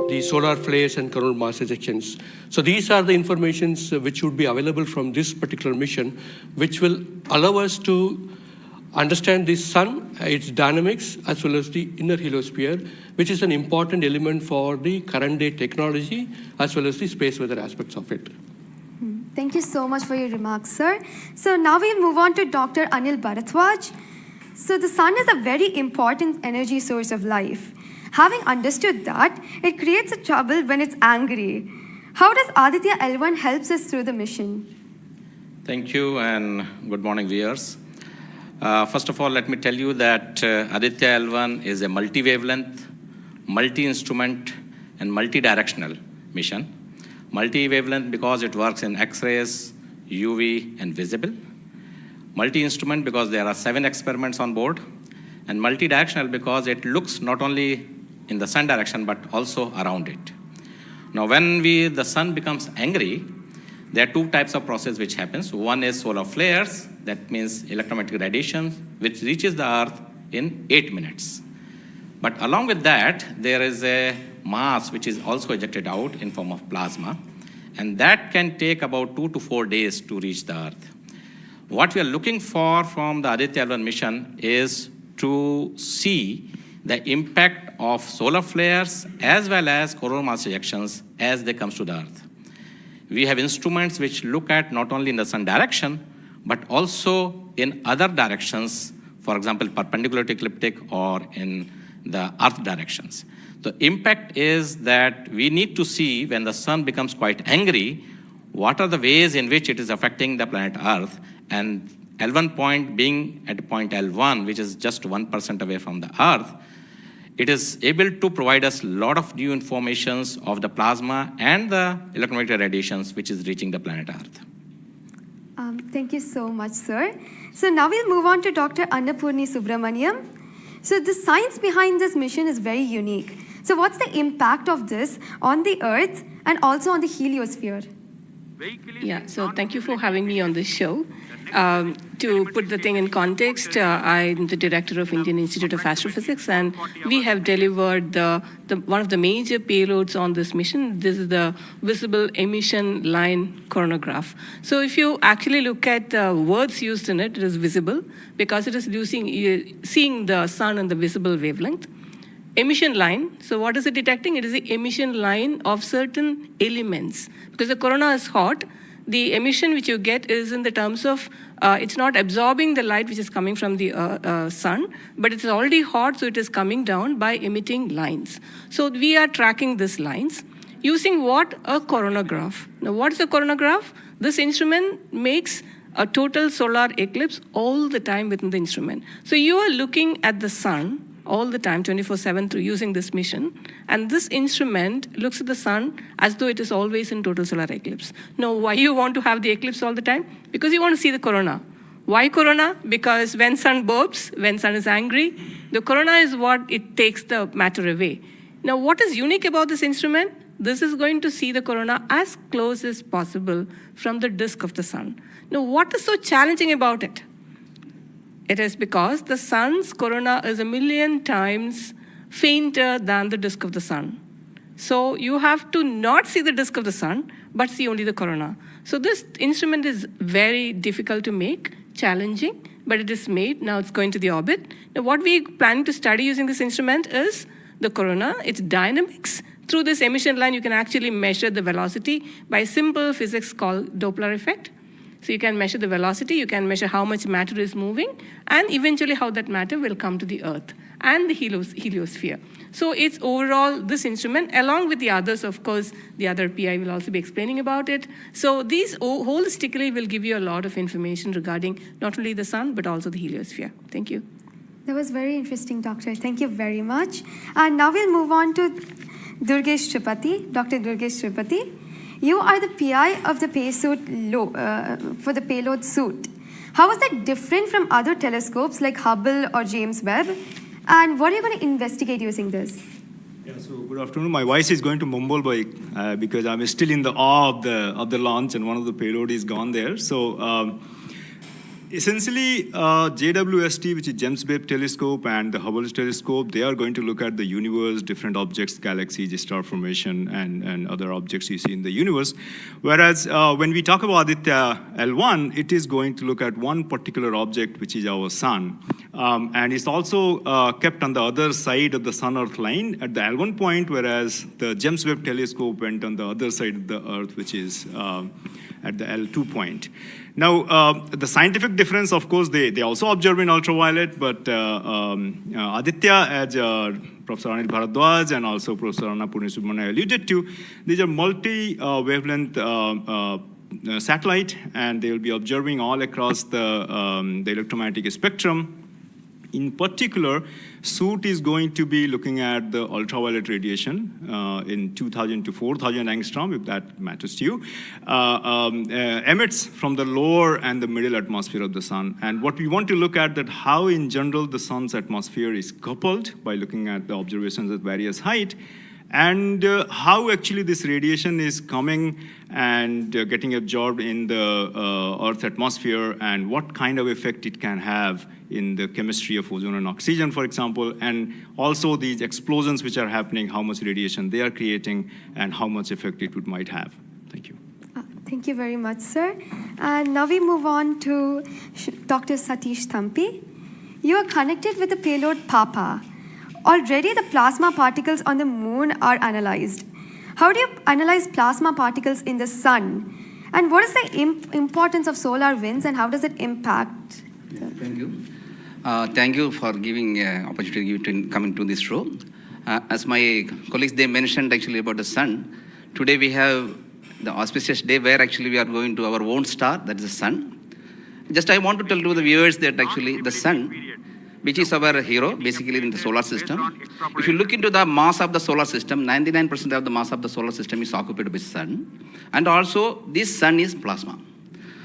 the solar flares and coronal mass ejections. So these are the informations which would be available from this particular mission, which will allow us to understand the sun, its dynamics, as well as the inner heliosphere, which is an important element for the current day technology, as well as the space weather aspects of it. Thank you so much for your remarks, sir. So now we'll move on to Dr. Anil Bharatwaj. So the sun is a very important energy source of life. Having understood that, it creates a trouble when it's angry. How does Aditya-L1 helps us through the mission? Thank you, and good morning, viewers. First of all, let me tell you that Aditya-L1 is a multi-wavelength, multi-instrument, and multi-directional mission. Multi-wavelength because it works in X-rays, UV, and visible. Multi-instrument because there are 7 experiments on board. And multi-directional because it looks not only in the sun direction, but also around it. Now, when the sun becomes angry, there are 2 types of process which happens. One is solar flares, that means electromagnetic radiation, which reaches the Earth in 8 minutes. But along with that, there is a mass which is also ejected out in form of plasma, and that can take about 2 to 4 days to reach the Earth. What we are looking for from the Aditya-L1 mission is to see the impact of solar flares as well as coronal mass ejections as they come to the Earth. We have instruments which look at not only in the sun direction, but also in other directions, for example, perpendicular to ecliptic or in the Earth directions. The impact is that we need to see when the sun becomes quite angry, what are the ways in which it is affecting the planet Earth. And L1 point being at point L1, which is just 1% away from the Earth, it is able to provide us a lot of new informations of the plasma and the electromagnetic radiations which is reaching the planet Earth. Thank you so much, sir. So now we'll move on to Dr. Annapurni Subramaniam. So the science behind this mission is very unique. So what's the impact of this on the Earth and also on the heliosphere? Yeah, so thank you for having me on this show. To put the thing in context, I'm the director of Indian Institute of Astrophysics, and we have delivered one of the major payloads on this mission. This is the visible emission line coronagraph. So if you actually look at the words used in it, it is visible because it is seeing the sun and the visible wavelength. Emission line, so what is it detecting? It is the emission line of certain elements. Because the corona is hot, the emission which you get is in the terms of, it's not absorbing the light which is coming from the sun, but it's already hot, so it is coming down by emitting lines. So we are tracking these lines using what? A coronagraph. Now what is a coronagraph? This instrument makes a total solar eclipse all the time within the instrument. So you are looking at the sun all the time, 24/7, through using this mission. And this instrument looks at the sun as though it is always in total solar eclipse. Now, why you want to have the eclipse all the time? Because you want to see the corona. Why corona? Because when sun burps, when sun is angry, the corona is what it takes the matter away. Now, what is unique about this instrument? This is going to see the corona as close as possible from the disk of the sun. Now, what is so challenging about it? It is because the sun's corona is 1,000,000 times fainter than the disk of the sun. So you have to not see the disk of the sun, but see only the corona. So this instrument is very difficult to make, challenging, but it is made. Now it's going to the orbit. Now what we plan to study using this instrument is the corona, its dynamics. Through this emission line, you can actually measure the velocity by simple physics called Doppler effect. So you can measure the velocity, you can measure how much matter is moving, and eventually how that matter will come to the Earth and the heliosphere. So it's overall this instrument, along with the others, of course, the other PI will also be explaining about it. So these holistically will give you a lot of information regarding not only the sun, but also the heliosphere. Thank you. That was very interesting, Doctor. Thank you very much. And now we'll move on to Durgesh Tripathi, Dr. Durgesh Tripathi. You are the PI of the for the payload suit. How is that different from other telescopes like Hubble or James Webb? And what are you going to investigate using this? Yeah, so good afternoon. My voice is going to mumble because I'm still in the awe of the launch and one of the payload is gone there. So essentially, JWST, which is James Webb Telescope, and the Hubble Telescope, they are going to look at the universe, different objects, galaxies, star formation, and other objects you see in the universe. Whereas when we talk about Aditya-L1, it is going to look at one particular object, which is our sun. And it's also kept on the other side of the sun-Earth line at the L1 point, whereas the James Webb Telescope went on the other side of the Earth, which is at the L2 point. Now, the scientific difference, of course, they also observe in ultraviolet, but Aditya, as Professor Anil Bharadwaj and also Professor Annapurni Subramaniam alluded to, these are multi-wavelength satellite, and they will be observing all across the electromagnetic spectrum. In particular, suit is going to be looking at the ultraviolet radiation in 2,000 to 4,000 angstrom, if that matters to you, emits from the lower and the middle atmosphere of the sun. And what we want to look at that how in general the sun's atmosphere is coupled by looking at the observations at various height, and how actually this radiation is coming and getting absorbed in the Earth's atmosphere, and what kind of effect it can have in the chemistry of ozone and oxygen, for example, and also these explosions which are happening, how much radiation they are creating, and how much effect it might have. Thank you. Thank you very much, sir. And now we move on to Dr. Satish Thampi. You are connected with the payload PAPA. Already the plasma particles on the moon are analyzed. How do you analyze plasma particles in the sun? And what is the importance of solar winds, and how does it impact? Thank you. Thank you for giving opportunity to come into this show. As my colleagues, they mentioned actually about the sun. Today we have the auspicious day where actually we are going to our own star, that is the sun. Just I want to tell to the viewers that actually the sun, which is our hero, basically in the solar system. If you look into the mass of the solar system, 99% of the mass of the solar system is occupied by sun. And also this sun is plasma.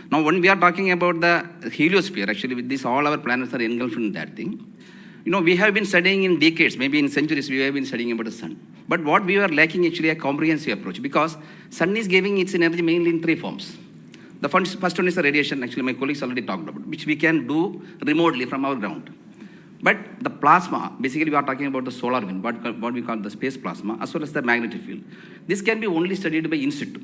Now when we are talking about the heliosphere, actually with this all our planets are engulfed in that thing. You know, we have been studying in decades, maybe in centuries, we have been studying about the sun. But what we are lacking actually a comprehensive approach, because sun is giving its energy mainly in three forms. The first one is the radiation, actually my colleagues already talked about, which we can do remotely from our ground. But the plasma, basically we are talking about the solar wind, what we call the space plasma, as well as the magnetic field. This can be only studied by in situ.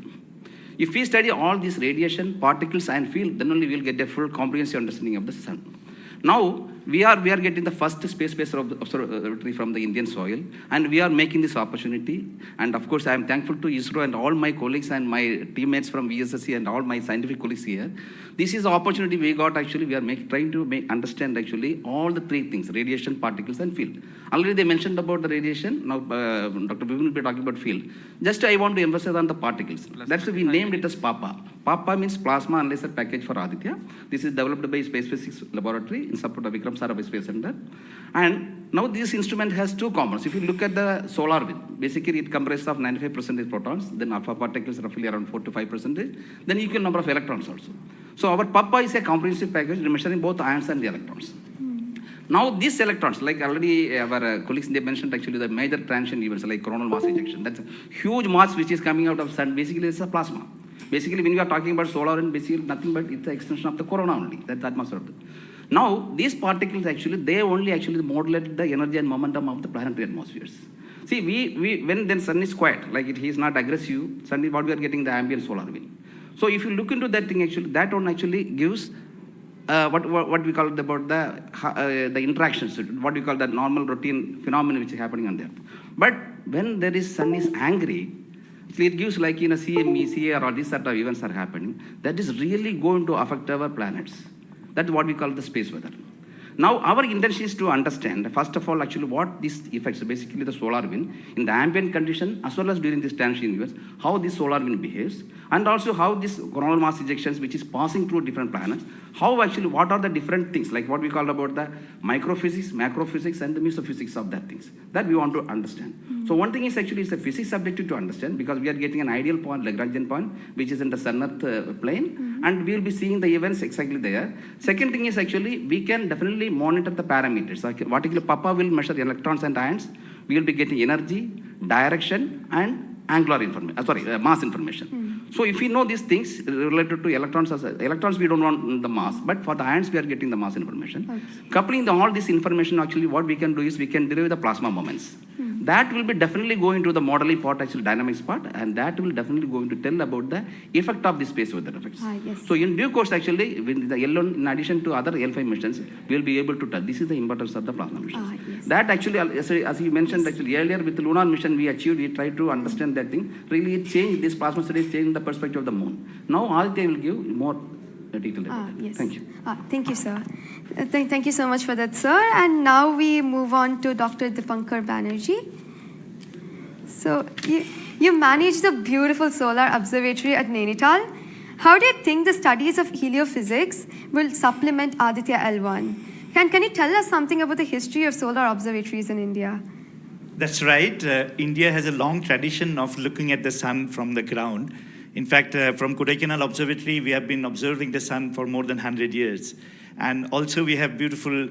If we study all these radiation, particles and field, then only we will get a full comprehensive understanding of the sun. Now, we are getting the first space-based observatory from the Indian soil, and we are making this opportunity. And of course, I am thankful to ISRO and all my colleagues and my teammates from VSSC and all my scientific colleagues here. This is the opportunity we got actually. We are trying to understand actually all the three things: radiation, particles, and field. Already they mentioned about the radiation. Now, Dr. Vivin will be talking about field. Just I want to emphasize on the particles. That's why we named it as PAPA. PAPA means Plasma Analyzer Package for Aditya. This is developed by Space Physics Laboratory in support of Vikram Sarabhai Space Center. And now this instrument has two components. If you look at the solar wind, basically it comprises of 95% protons, then alpha particles roughly around 4 to 5%, then equal number of electrons also. So our PAPA is a comprehensive package measuring both ions and the electrons. Now these electrons, like already our colleagues, they mentioned actually the major transition events like coronal mass ejection. That's a huge mass which is coming out of sun. Basically it's a plasma. Basically when we are talking about solar wind, basically nothing but it's the extension of the corona only. That's the atmosphere. Now, these particles actually, they only actually modulate the energy and momentum of the planetary atmospheres. See, when then sun is quiet, like he is not aggressive, sun is what we are getting the ambient solar wind. So if you look into that thing actually, that one actually gives what we call about the interactions, what we call the normal routine phenomenon which is happening on the earth. But when there is sun is angry, it gives like in a CME, CAR, or these sort of events are happening, that is really going to affect our planets. That's what we call the space weather. Now, our intention is to understand, first of all, actually what these effects, basically the solar wind, in the ambient condition, as well as during this transition events, how this solar wind behaves, and also how this coronal mass ejections, which is passing through different planets, how actually, what are the different things, like what we call about the microphysics, macrophysics, and the mesophysics of that things, that we want to understand. So one thing is actually, it's a physics subjective to understand, because we are getting an ideal point, Lagrangian point, which is in the sun-earth plane, and we will be seeing the events exactly there. Second thing is actually, we can definitely monitor the parameters. Like, particularly PAPA will measure electrons and ions. We will be getting energy, direction, and angular information, mass information. So if we know these things related to electrons, we don't want the mass, but for the ions, we are getting the mass information. Okay. Coupling all this information, actually, what we can do is we can derive the plasma moments. That will be definitely going to the modeling part, actually dynamics part, and that will definitely going to tell about the effect of the space weather effects. Yes. So in due course, actually, with the L1, in addition to other L5 missions, we will be able to tell. This is the importance of the plasma missions. Yes. That actually, as you mentioned, actually earlier with the lunar mission we achieved, we tried to understand that thing. Really, it changed, this plasma studies changed the perspective of the moon. Now, Aditya will give more detail about that. Yes. Thank you. Thank you, sir. Thank you so much for that, sir. And now we move on to Dr. Dipankar Banerjee. So, you manage the beautiful solar observatory at Nainital. How do you think the studies of heliophysics will supplement Aditya-L1? Can you tell us something about the history of solar observatories in India? That's right. India has a long tradition of looking at the sun from the ground. In fact, from Kodaikanal Observatory, we have been observing the sun for more than 100 years. And also we have beautiful,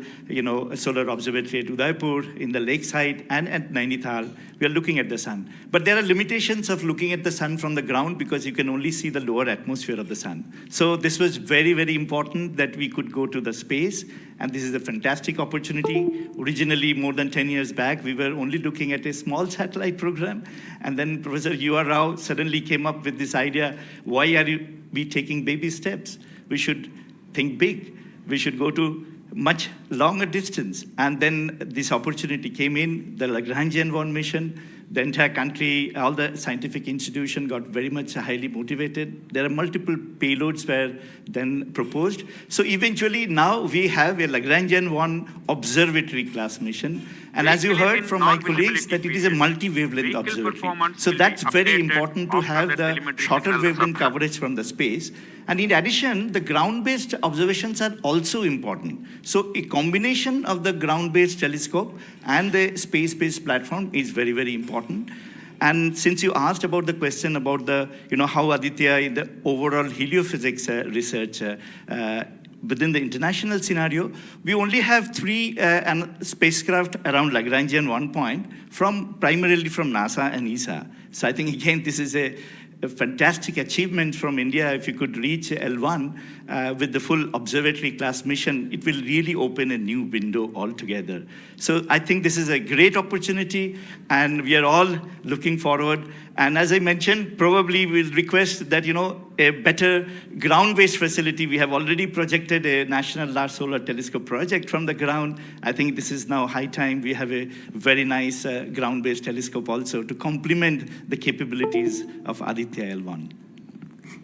solar observatory at Udaipur, in the lakeside, and at Nainital. We are looking at the sun. But there are limitations of looking at the sun from the ground because you can only see the lower atmosphere of the sun. So this was very, very important that we could go to the space. And this is a fantastic opportunity. Originally, more than 10 years back, we were only looking at a small satellite program. And then Professor U.R. Rao suddenly came up with this idea, why are we taking baby steps? We should think big. We should go to much longer distance. And then this opportunity came in, the Lagrangian mission, the entire country, all the scientific institution got very much highly motivated. There are multiple payloads were then proposed. So eventually now we have a Lagrangian 1 observatory class mission. And as you heard from my colleagues, that it is a multi-wavelength observatory. So that's very important to have the shorter wavelength coverage from the space. And in addition, the ground-based observations are also important. So a combination of the ground-based telescope and the space-based platform is very, very important. And since you asked about the question about the, how Aditya in the overall heliophysics research within the international scenario, we only have 3 spacecraft around Lagrangian 1 point primarily from NASA and ESA. So I think again, this is a fantastic achievement from India. If you could reach L1 with the full observatory class mission, it will really open a new window altogether. So I think this is a great opportunity, and we are all looking forward. And as I mentioned, probably we'll request that, a better ground-based facility. We have already projected a National Large Solar Telescope project from the ground. I think this is now high time we have a very nice ground-based telescope also to complement the capabilities of Aditya-L1.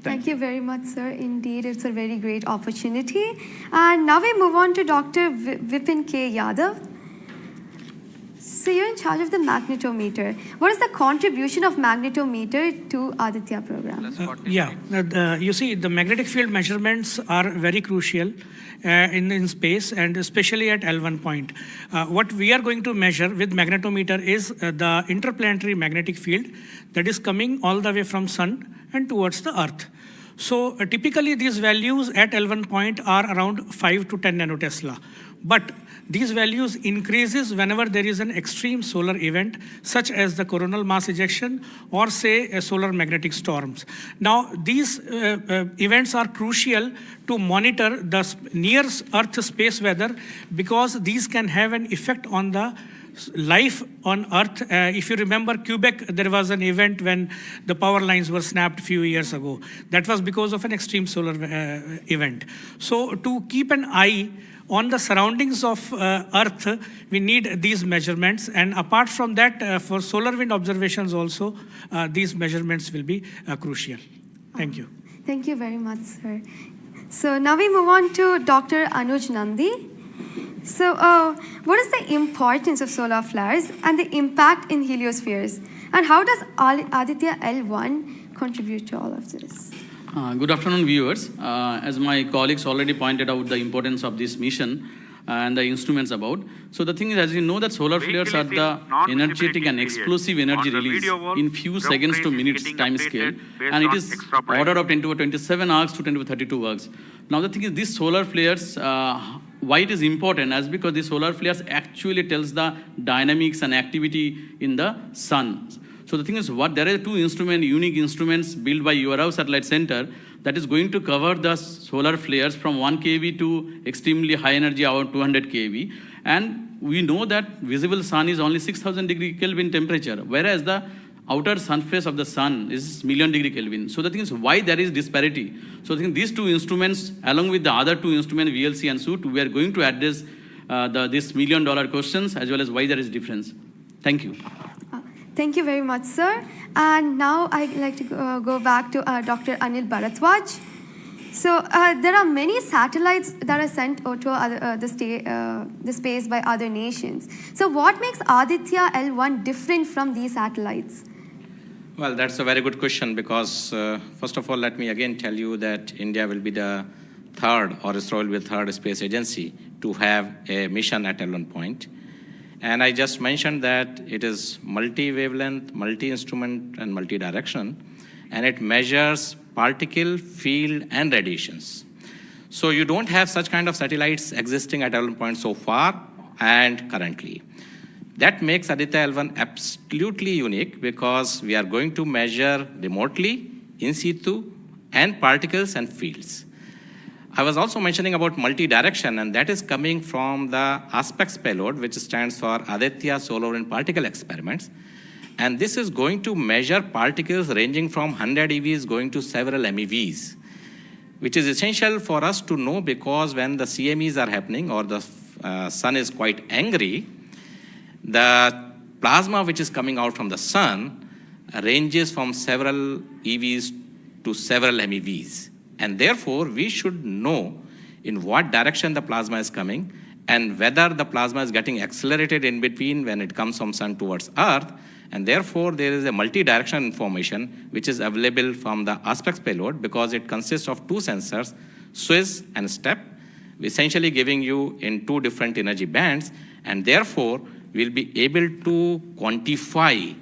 Thank you very much, sir. Indeed, it's a very great opportunity. And now we move on to Dr. Vipin K. Yadav. So you're in charge of the magnetometer. What is the contribution of magnetometer to Aditya program? You see, the magnetic field measurements are very crucial in space, and especially at L1 point. What we are going to measure with magnetometer is the interplanetary magnetic field that is coming all the way from Sun and towards the Earth. So typically these values at L1 point are around 5 to 10 nanotesla. But these values increases whenever there is an extreme solar event, such as the coronal mass ejection or say solar magnetic storms. Now, these events are crucial to monitor the near Earth space weather, because these can have an effect on the life on Earth. If you remember Quebec, there was an event when the power lines were snapped a few years ago. That was because of an extreme solar event. So to keep an eye on the surroundings of Earth, we need these measurements. And apart from that, for solar wind observations also, these measurements will be crucial. Thank you. Thank you very much, sir. So now we move on to Dr. Anuj Nandi. So what is the importance of solar flares and the impact in heliospheres? And how does Aditya-L1 contribute to all of this? Good afternoon, viewers. As my colleagues already pointed out the importance of this mission and the instruments about. So the thing is, as you know, that solar flares are the energetic and explosive energy release in few seconds to minutes time scale, and it is order of 10 to 27 arcs to 10 to 32 arcs. Now the thing is, these solar flares, why it is important, as because the solar flares actually tells the dynamics and activity in the sun. So the thing is, there are 2 unique instruments built by URAO Satellite Center that is going to cover the solar flares from 1 kV to extremely high energy, around 200 kV. And we know that visible sun is only 6,000 degree Kelvin temperature, whereas the outer surface of the sun is million degree Kelvin. So the thing is, why there is disparity? So I think these 2 instruments, along with the other 2 instruments, VLC and SUIT, we are going to address this $1 million questions, as well as why there is difference. Thank you. Thank you very much, sir. And now I'd like to go back to Dr. Anil Bharadwaj. So there are many satellites that are sent to the space by other nations. So what makes Aditya-L1 different from these satellites? Well, that's a very good question, because first of all, let me again tell you that India will be the third, or ISRO will be the third space agency to have a mission at L1 point. And I just mentioned that it is multi-wavelength, multi-instrument, and multi-direction, and it measures particle, field, and radiations. So you don't have such kind of satellites existing at L1 point so far and currently. That makes Aditya-L1 absolutely unique, because we are going to measure remotely, in situ, and particles and fields. I was also mentioning about multi-direction, and that is coming from the ASPEX payload, which stands for Aditya Solar and Particle Experiments. And this is going to measure particles ranging from 100 EVs going to several MeVs, which is essential for us to know, because when the CMEs are happening or the sun is quite angry, the plasma which is coming out from the sun ranges from several EVs to several MeVs. And therefore, we should know in what direction the plasma is coming and whether the plasma is getting accelerated in between when it comes from sun towards earth. And therefore, there is a multi-directional information which is available from the aspects payload, because it consists of two sensors, Swiss and STEP, essentially giving you in two different energy bands, and therefore we'll be able to quantify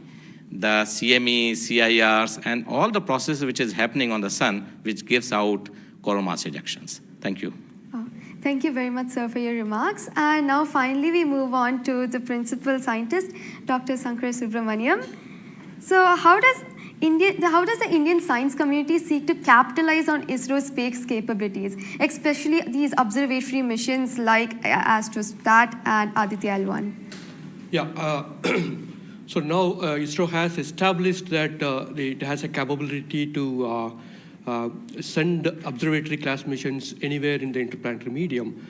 the CME, CIRs, and all the processes which is happening on the sun, which gives out coronal mass ejections. Thank you. Thank you very much, sir, for your remarks. And now finally we move on to the principal scientist, Dr. Sankar Subramaniam. So how does the Indian science community seek to capitalize on ISRO's space capabilities, especially these observatory missions like Astrostat and Aditya-L1? Yeah, so now ISRO has established that it has a capability to send observatory class missions anywhere in the interplanetary medium.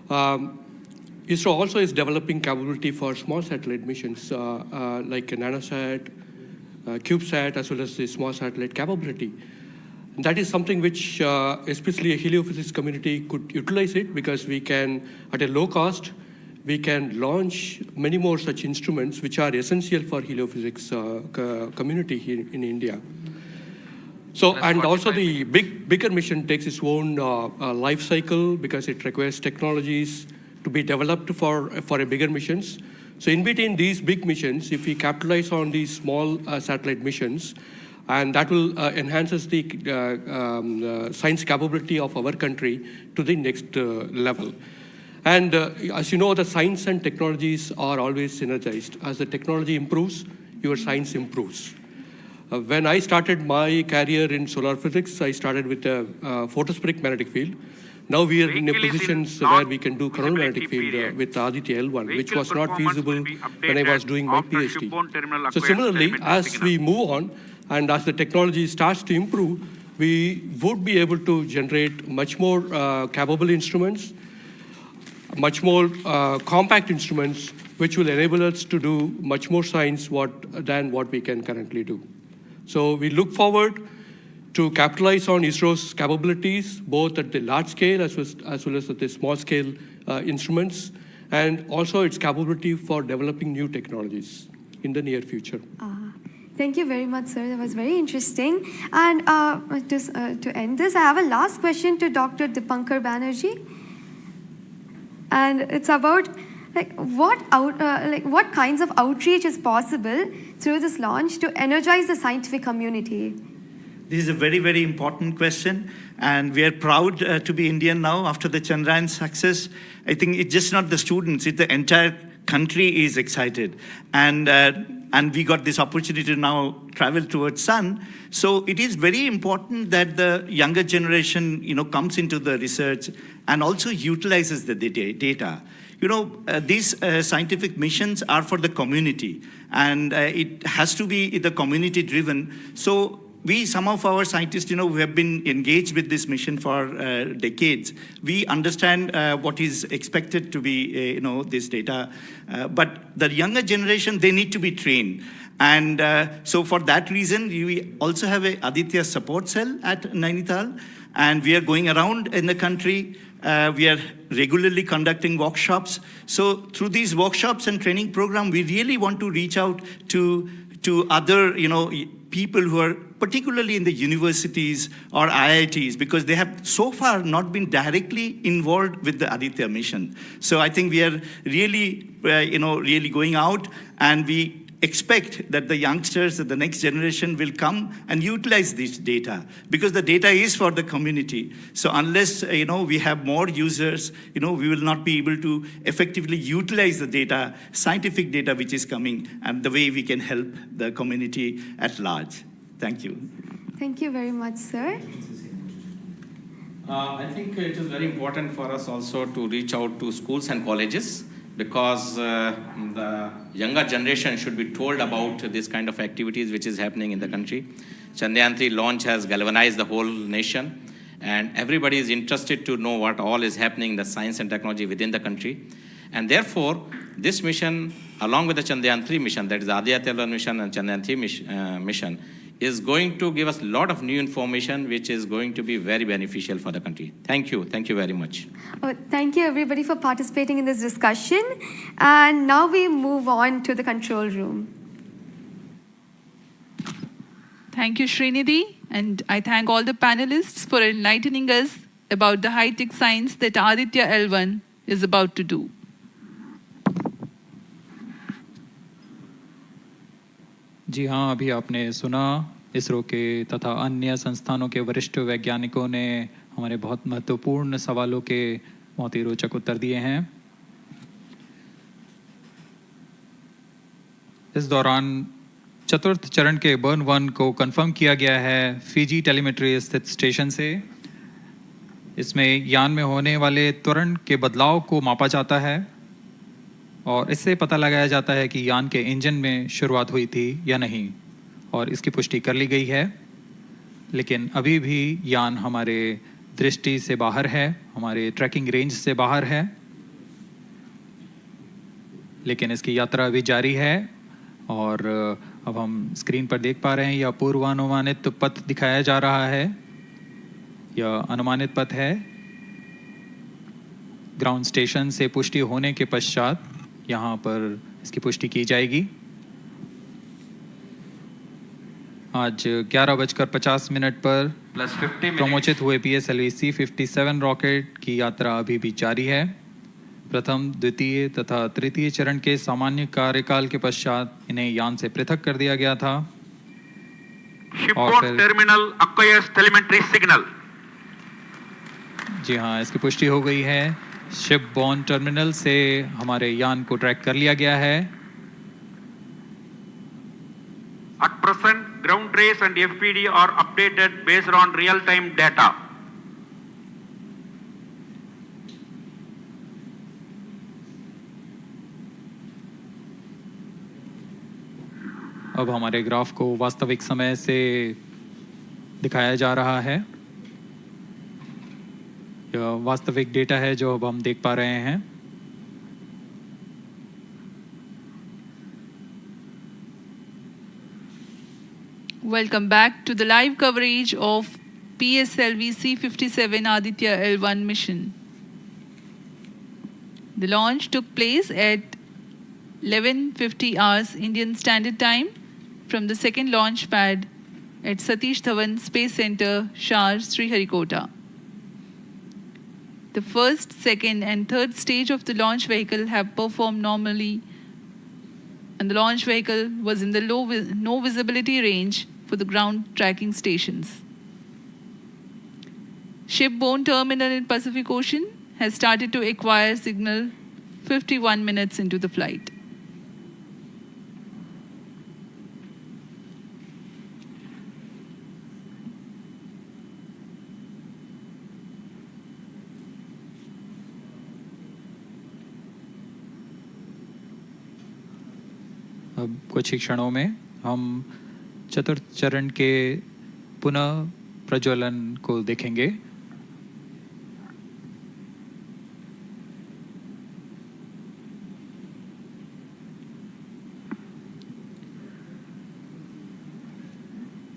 ISRO also is developing capability for small satellite missions like nanosat, CubeSat, as well as the small satellite capability. And that is something which especially a heliophysics community could utilize it, because we can, at a low cost, we can launch many more such instruments which are essential for heliophysics community here in India. So, and also the bigger mission takes its own life cycle, because it requires technologies to be developed for a bigger missions. So in between these big missions, if we capitalize on these small satellite missions, and that will enhances the science capability of our country to the next level. And as you know, the science and technologies are always synergized. As the technology improves, your science improves. When I started my career in solar physics, I started with a photospheric magnetic field. Now we are in a position where we can do coronal magnetic field with Aditya-L1, which was not feasible when I was doing my PhD. So similarly, as we move on and as the technology starts to improve, we would be able to generate much more capable instruments, much more compact instruments, which will enable us to do much more science than what we can currently do. So we look forward to capitalize on ISRO's capabilities, both at the large scale as well as at the small scale instruments, and also its capability for developing new technologies in the near future. Thank you very much, sir. That was very interesting. And to end this, I have a last question to Dr. Dipankar Banerjee. And it's about what kinds of outreach is possible through this launch to energize the scientific community? This is a very, very important question, and we are proud to be Indian now after the Chandrayaan success. I think it's just not the students, it's the entire country is excited. And we got this opportunity to now travel towards sun. So it is very important that the younger generation, comes into the research and also utilizes the data. These scientific missions are for the community, and it has to be the community driven. So some of our scientists, who have been engaged with this mission for decades, we understand what is expected to be, this data. But the younger generation, they need to be trained. And so for that reason, we also have a Aditya support cell at Nainital, and we are going around in the country. We are regularly conducting workshops. So through these workshops and training program, we really want to reach out to other, people who are particularly in the universities or IITs, because they have so far not been directly involved with the Aditya mission. So I think we are really, really going out, and we expect that the youngsters, the next generation will come and utilize this data, because the data is for the community. So unless, we have more users, we will not be able to effectively utilize the data, scientific data which is coming, and the way we can help the community at large. Thank you. Thank you very much, sir. I think it is very important for us also to reach out to schools and colleges, because the younger generation should be told about this kind of activities which is happening in the country. Chandrayaan-3 launch has galvanized the whole nation, and everybody is interested to know what all is happening in the science and technology within the country. And this mission, along with the Chandrayaan-3 mission, that is the Aditya-L1 mission and Chandrayaan-3 mission, is going to give us a lot of new information which is going to be very beneficial for the country. Thank you very much. Thank you everybody for participating in this discussion. And now we move on to the control room. Thank you, Srinidhi, and I thank all the panelists for enlightening us about the high-tech science that Aditya-L1 is about to do. जी हाँ, अभी आपने सुना इसरो के तथा अन्य संस्थानों के वरिष्ठ वैज्ञानिकों ने हमारे बहुत महत्वपूर्ण सवालों के बहुत ही रोचक उत्तर दिए हैं। इस दौरान चतुर्थ चरण के बर्न 1 को कंफर्म किया गया है फिजी टेलीमेट्री स्थित स्टेशन से। इसमें यान में होने वाले त्वरण के बदलाव को मापा जाता है और इससे पता लगाया जाता है कि यान के इंजन में शुरुआत हुई थी या नहीं, और इसकी पुष्टि कर ली गई है। लेकिन अभी भी यान हमारे दृष्टि से बाहर है, हमारे ट्रैकिंग रेंज से बाहर है, लेकिन इसकी यात्रा अभी जारी है। और अब हम स्क्रीन पर देख पा रहे हैं यह पूर्वानुमानित पथ दिखाया जा रहा है। यह अनुमानित पथ है। ग्राउंड स्टेशन से पुष्टि होने के पश्चात यहाँ पर इसकी पुष्टि की जाएगी। आज 11:50 पर प्रमोचित हुए PSLV-C57 रॉकेट की यात्रा अभी भी जारी है। प्रथम, द्वितीय तथा तृतीय चरण के सामान्य कार्यकाल के पश्चात इन्हें यान से पृथक कर दिया गया था। और फिर टर्मिनल acquires telemetry signal. जी हाँ, इसकी पुष्टि हो गई है। शिप बोर्न टर्मिनल से हमारे यान को ट्रैक कर लिया गया है। At present, ground trace and FPD are updated based on real-time data. अब हमारे ग्राफ को वास्तविक समय से दिखाया जा रहा है। यह वास्तविक डेटा है जो अब हम देख पा रहे हैं। Welcome back to the live coverage of PSLV-C57 Aditya-L1 mission. The launch took place at 11:50 hours Indian Standard Time from the second launch pad at Satish Dhawan Space Center, SHAR, Sriharikota. The first, second, and third stage of the launch vehicle have performed normally, and the launch vehicle was in the no visibility range for the ground tracking stations. Shipborne terminal in Pacific Ocean has started to acquire signal 51 minutes into the flight. अब कुछ ही क्षणों में हम चतुर्थ चरण के पुनः प्रज्वलन को देखेंगे।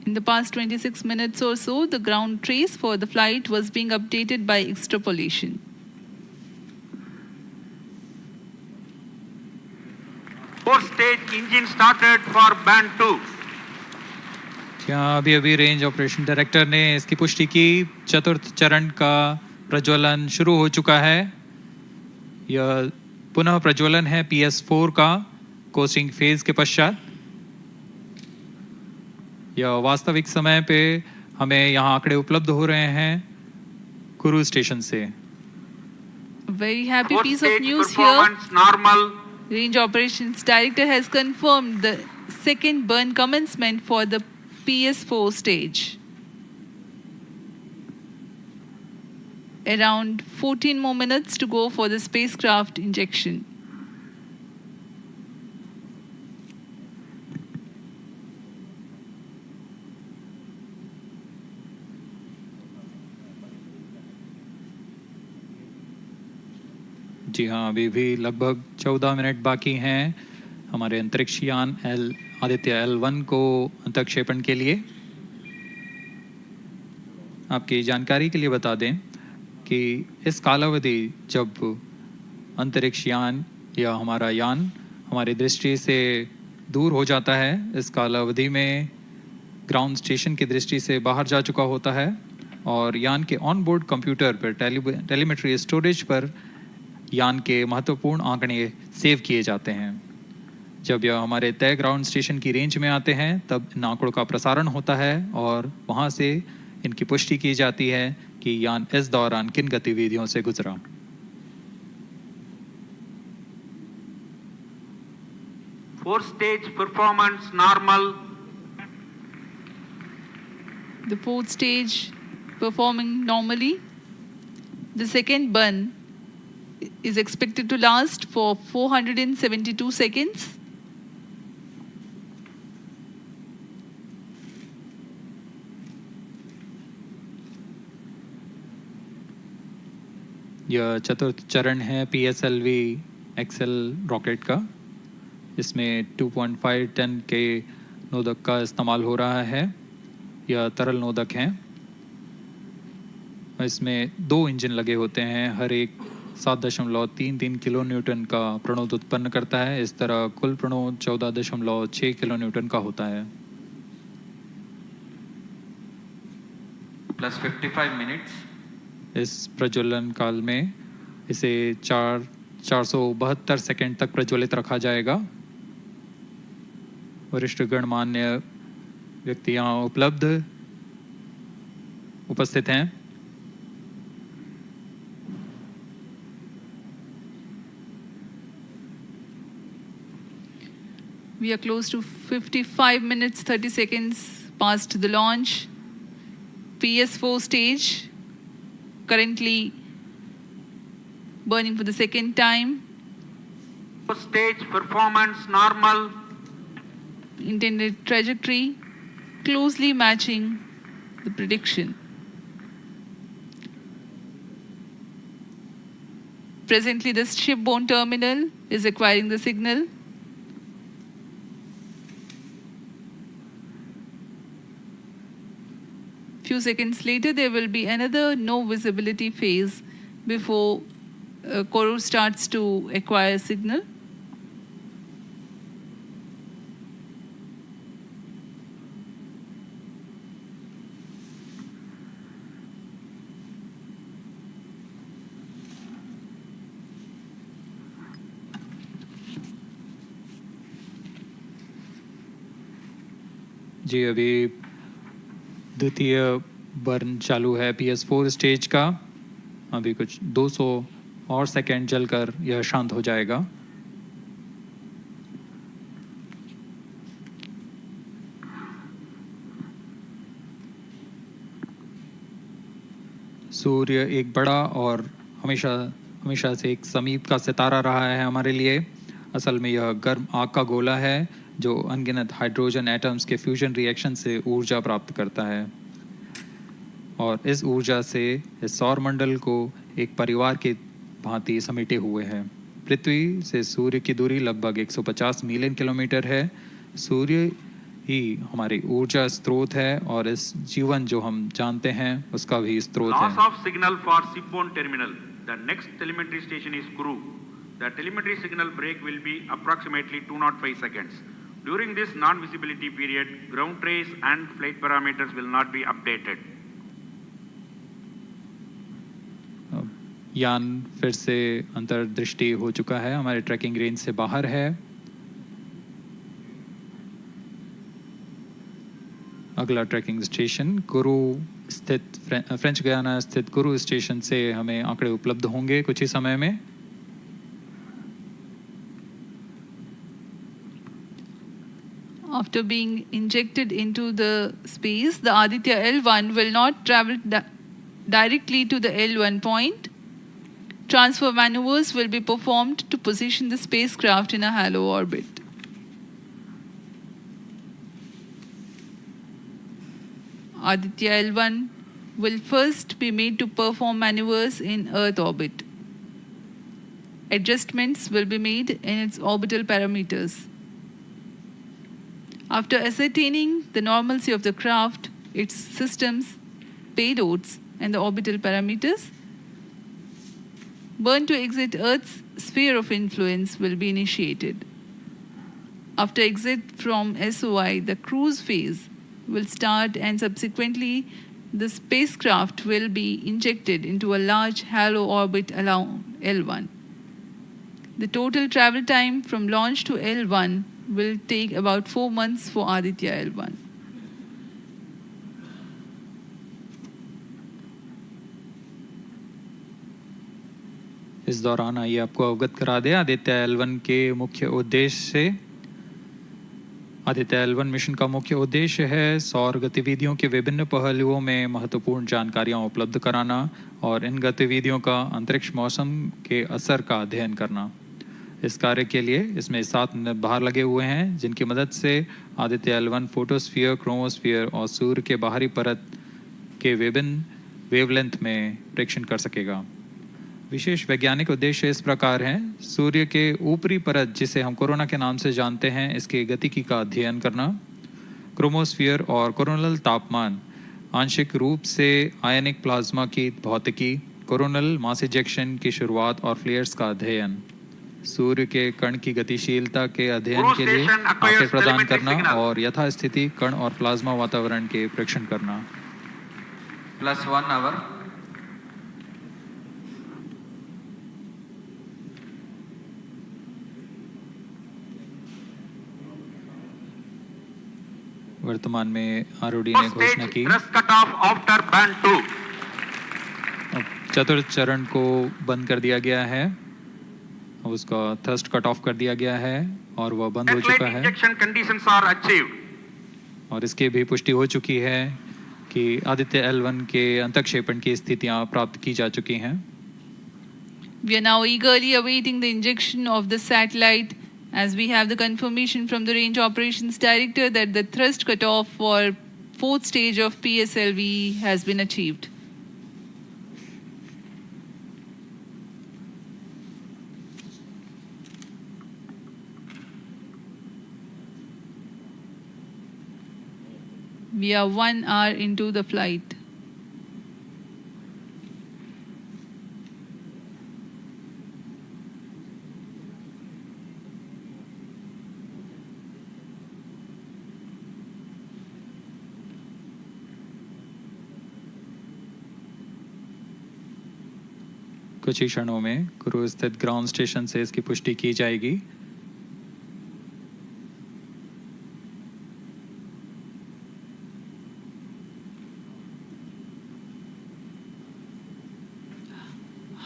In the past 26 minutes or so, the ground trace for the flight was being updated by extrapolation. Four-stage engine started for band 2. यहाँ अभी रेंज ऑपरेशन डायरेक्टर ने इसकी पुष्टि की। चतुर्थ चरण का प्रज्वलन शुरू हो चुका है। यह पुनः प्रज्वलन है PS4 का कोस्टिंग फेज के पश्चात। यह वास्तविक समय पे हमें यहाँ आंकड़े उपलब्ध हो रहे हैं क्रूज स्टेशन से। Very happy piece of news here. Normal. Range Operations Director has confirmed the second burn commencement for the PS4 stage. Around 14 more minutes to go for the spacecraft injection. जी हाँ, अभी भी लगभग 14 minute बाकी हैं हमारे अंतरिक्ष यान आदित्य-L1 को अंतक्षेपण के लिए। आपकी जानकारी के लिए बता दें कि इस कालावधि जब अंतरिक्ष यान या हमारा यान हमारी दृष्टि से दूर हो जाता है, इस कालावधि में ग्राउंड स्टेशन की दृष्टि से बाहर जा चुका होता है और यान के ऑन बोर्ड कंप्यूटर पर टेलीमेट्री स्टोरेज पर यान के महत्वपूर्ण आंकड़े सेव किए जाते हैं। जब यह हमारे तय ग्राउंड स्टेशन की रेंज में आते हैं तब इन आंकड़ों का प्रसारण होता है और वहां से इनकी पुष्टि की जाती है कि यान इस दौरान किन गतिविधियों से गुजरा। Fourth stage performance normal. The fourth stage performing normally. The second burn is expected to last for 472 seconds. यह चतुर्थ चरण है PSLV एक्सेल रॉकेट का। इसमें 2.5 टन के नोदक का इस्तेमाल हो रहा है। यह तरल नोदक हैं। इसमें 2 इंजन लगे होते हैं, हर एक 7.33 किलो न्यूटन का प्रणोद उत्पन्न करता है। इस तरह कुल प्रणोद 14.6 किलो न्यूटन का होता है। Plus 55 minutes. इस प्रज्वलन काल में इसे 472 सेकंड तक प्रज्वलित रखा जाएगा। वरिष्ठ गणमान्य व्यक्ति यहाँ उपस्थित हैं। We are close to 55 minutes 30 seconds past the launch. PS4 stage currently burning for the second time. Stage performance normal. Intended trajectory closely matching the prediction. Presently, the shipborne terminal is acquiring the signal. Few seconds later, there will be another no visibility phase before Koru starts to acquire signal. जी अभी द्वितीय burn चालू है PS4 stage का। अभी कुछ 200 और second जलकर यह शांत हो जाएगा। सूर्य एक बड़ा और हमेशा से एक समीप का सितारा रहा है हमारे लिए। असल में यह गर्म आग का गोला है जो अनगिनत हाइड्रोजन एटम्स के फ्यूजन रिएक्शन से ऊर्जा प्राप्त करता है और इस ऊर्जा से इस सौर मंडल को एक परिवार के भांति समेटे हुए है। पृथ्वी से सूर्य की दूरी लगभग 150 मिलियन किलोमीटर है। सूर्य ही हमारी ऊर्जा स्रोत है और इस जीवन जो हम जानते हैं उसका भी स्रोत है। Loss of signal for shipborne terminal. The next telemetry station is Kuru. The telemetry signal break will be approximately 205 seconds. During this non-visibility period, ground trace and flight parameters will not be updated. यान फिर से अंतर्दृष्टि हो चुका है, हमारे trekking range से बाहर है। अगला ट्रैकिंग स्टेशन कुरु स्थित फ्रेंच गयाना स्थित कुरु स्टेशन से हमें आंकड़े उपलब्ध होंगे कुछ ही समय में। After being injected into the space, the Aditya-L1 will not travel directly to the L1 point. Transfer maneuvers will be performed to position the spacecraft in a halo orbit. Aditya-L1 will first be made to perform maneuvers in Earth orbit. Adjustments will be made in its orbital parameters. After ascertaining the normalcy of the craft, its systems, payloads, and the orbital parameters, burn to exit Earth's sphere of influence will be initiated. After exit from SOI, the cruise phase will start, and subsequently the spacecraft will be injected into a large halo orbit along L1. The total travel time from launch to L1 will take about 4 months for Aditya-L1. इस दौरान आइए आपको अवगत करा दें आदित्य-L1 के मुख्य उद्देश्य से। आदित्य-L1 मिशन का मुख्य उद्देश्य है सौर गतिविधियों के विभिन्न पहलुओं में महत्वपूर्ण जानकारियां उपलब्ध कराना और इन गतिविधियों का अंतरिक्ष मौसम के असर का अध्ययन करना। इस कार्य के लिए इसमें 7 भार लगे हुए हैं, जिनकी मदद से आदित्य-L1 फोटोस्फीयर, क्रोमोस्फीयर और सूर्य के बाहरी परत के विभिन्न वेवलेंथ में प्रेक्षण कर सकेगा। विशेष वैज्ञानिक उद्देश्य इस प्रकार हैं: सूर्य के ऊपरी परत, जिसे हम कोरोना के नाम से जानते हैं, इसके गतिकी का अध्ययन करना, क्रोमोस्फीयर और कोरोनल तापमान, आंशिक रूप से आयनिक प्लाज्मा की भौतिकी, कोरोनल मास इजेक्शन की शुरुआत और फ्लेयर्स का अध्ययन, सूर्य के कण की गतिशीलता के अध्ययन के लिए आंकड़े प्रदान करना और यथास्थिति कण और प्लाज्मा वातावरण के परीक्षण करना। +1 hour. वर्तमान में आरओडी ने घोषणा की चतुर्थ चरण को बंद कर दिया गया है, उसका थ्रस्ट कट ऑफ कर दिया गया है और वह बंद हो चुका है। और इसकी भी पुष्टि हो चुकी है कि आदित्य-L1 के अंतक्षेपण की स्थितियां प्राप्त की जा चुकी हैं। We are now eagerly awaiting the injection of the satellite, as we have the confirmation from the Range Operations Director that the thrust cutoff for 4th stage of PSLV has been achieved. We are 1 hour into the flight. कुछ ही क्षणों में cruise स्थित ground station से इसकी पुष्टि की जाएगी।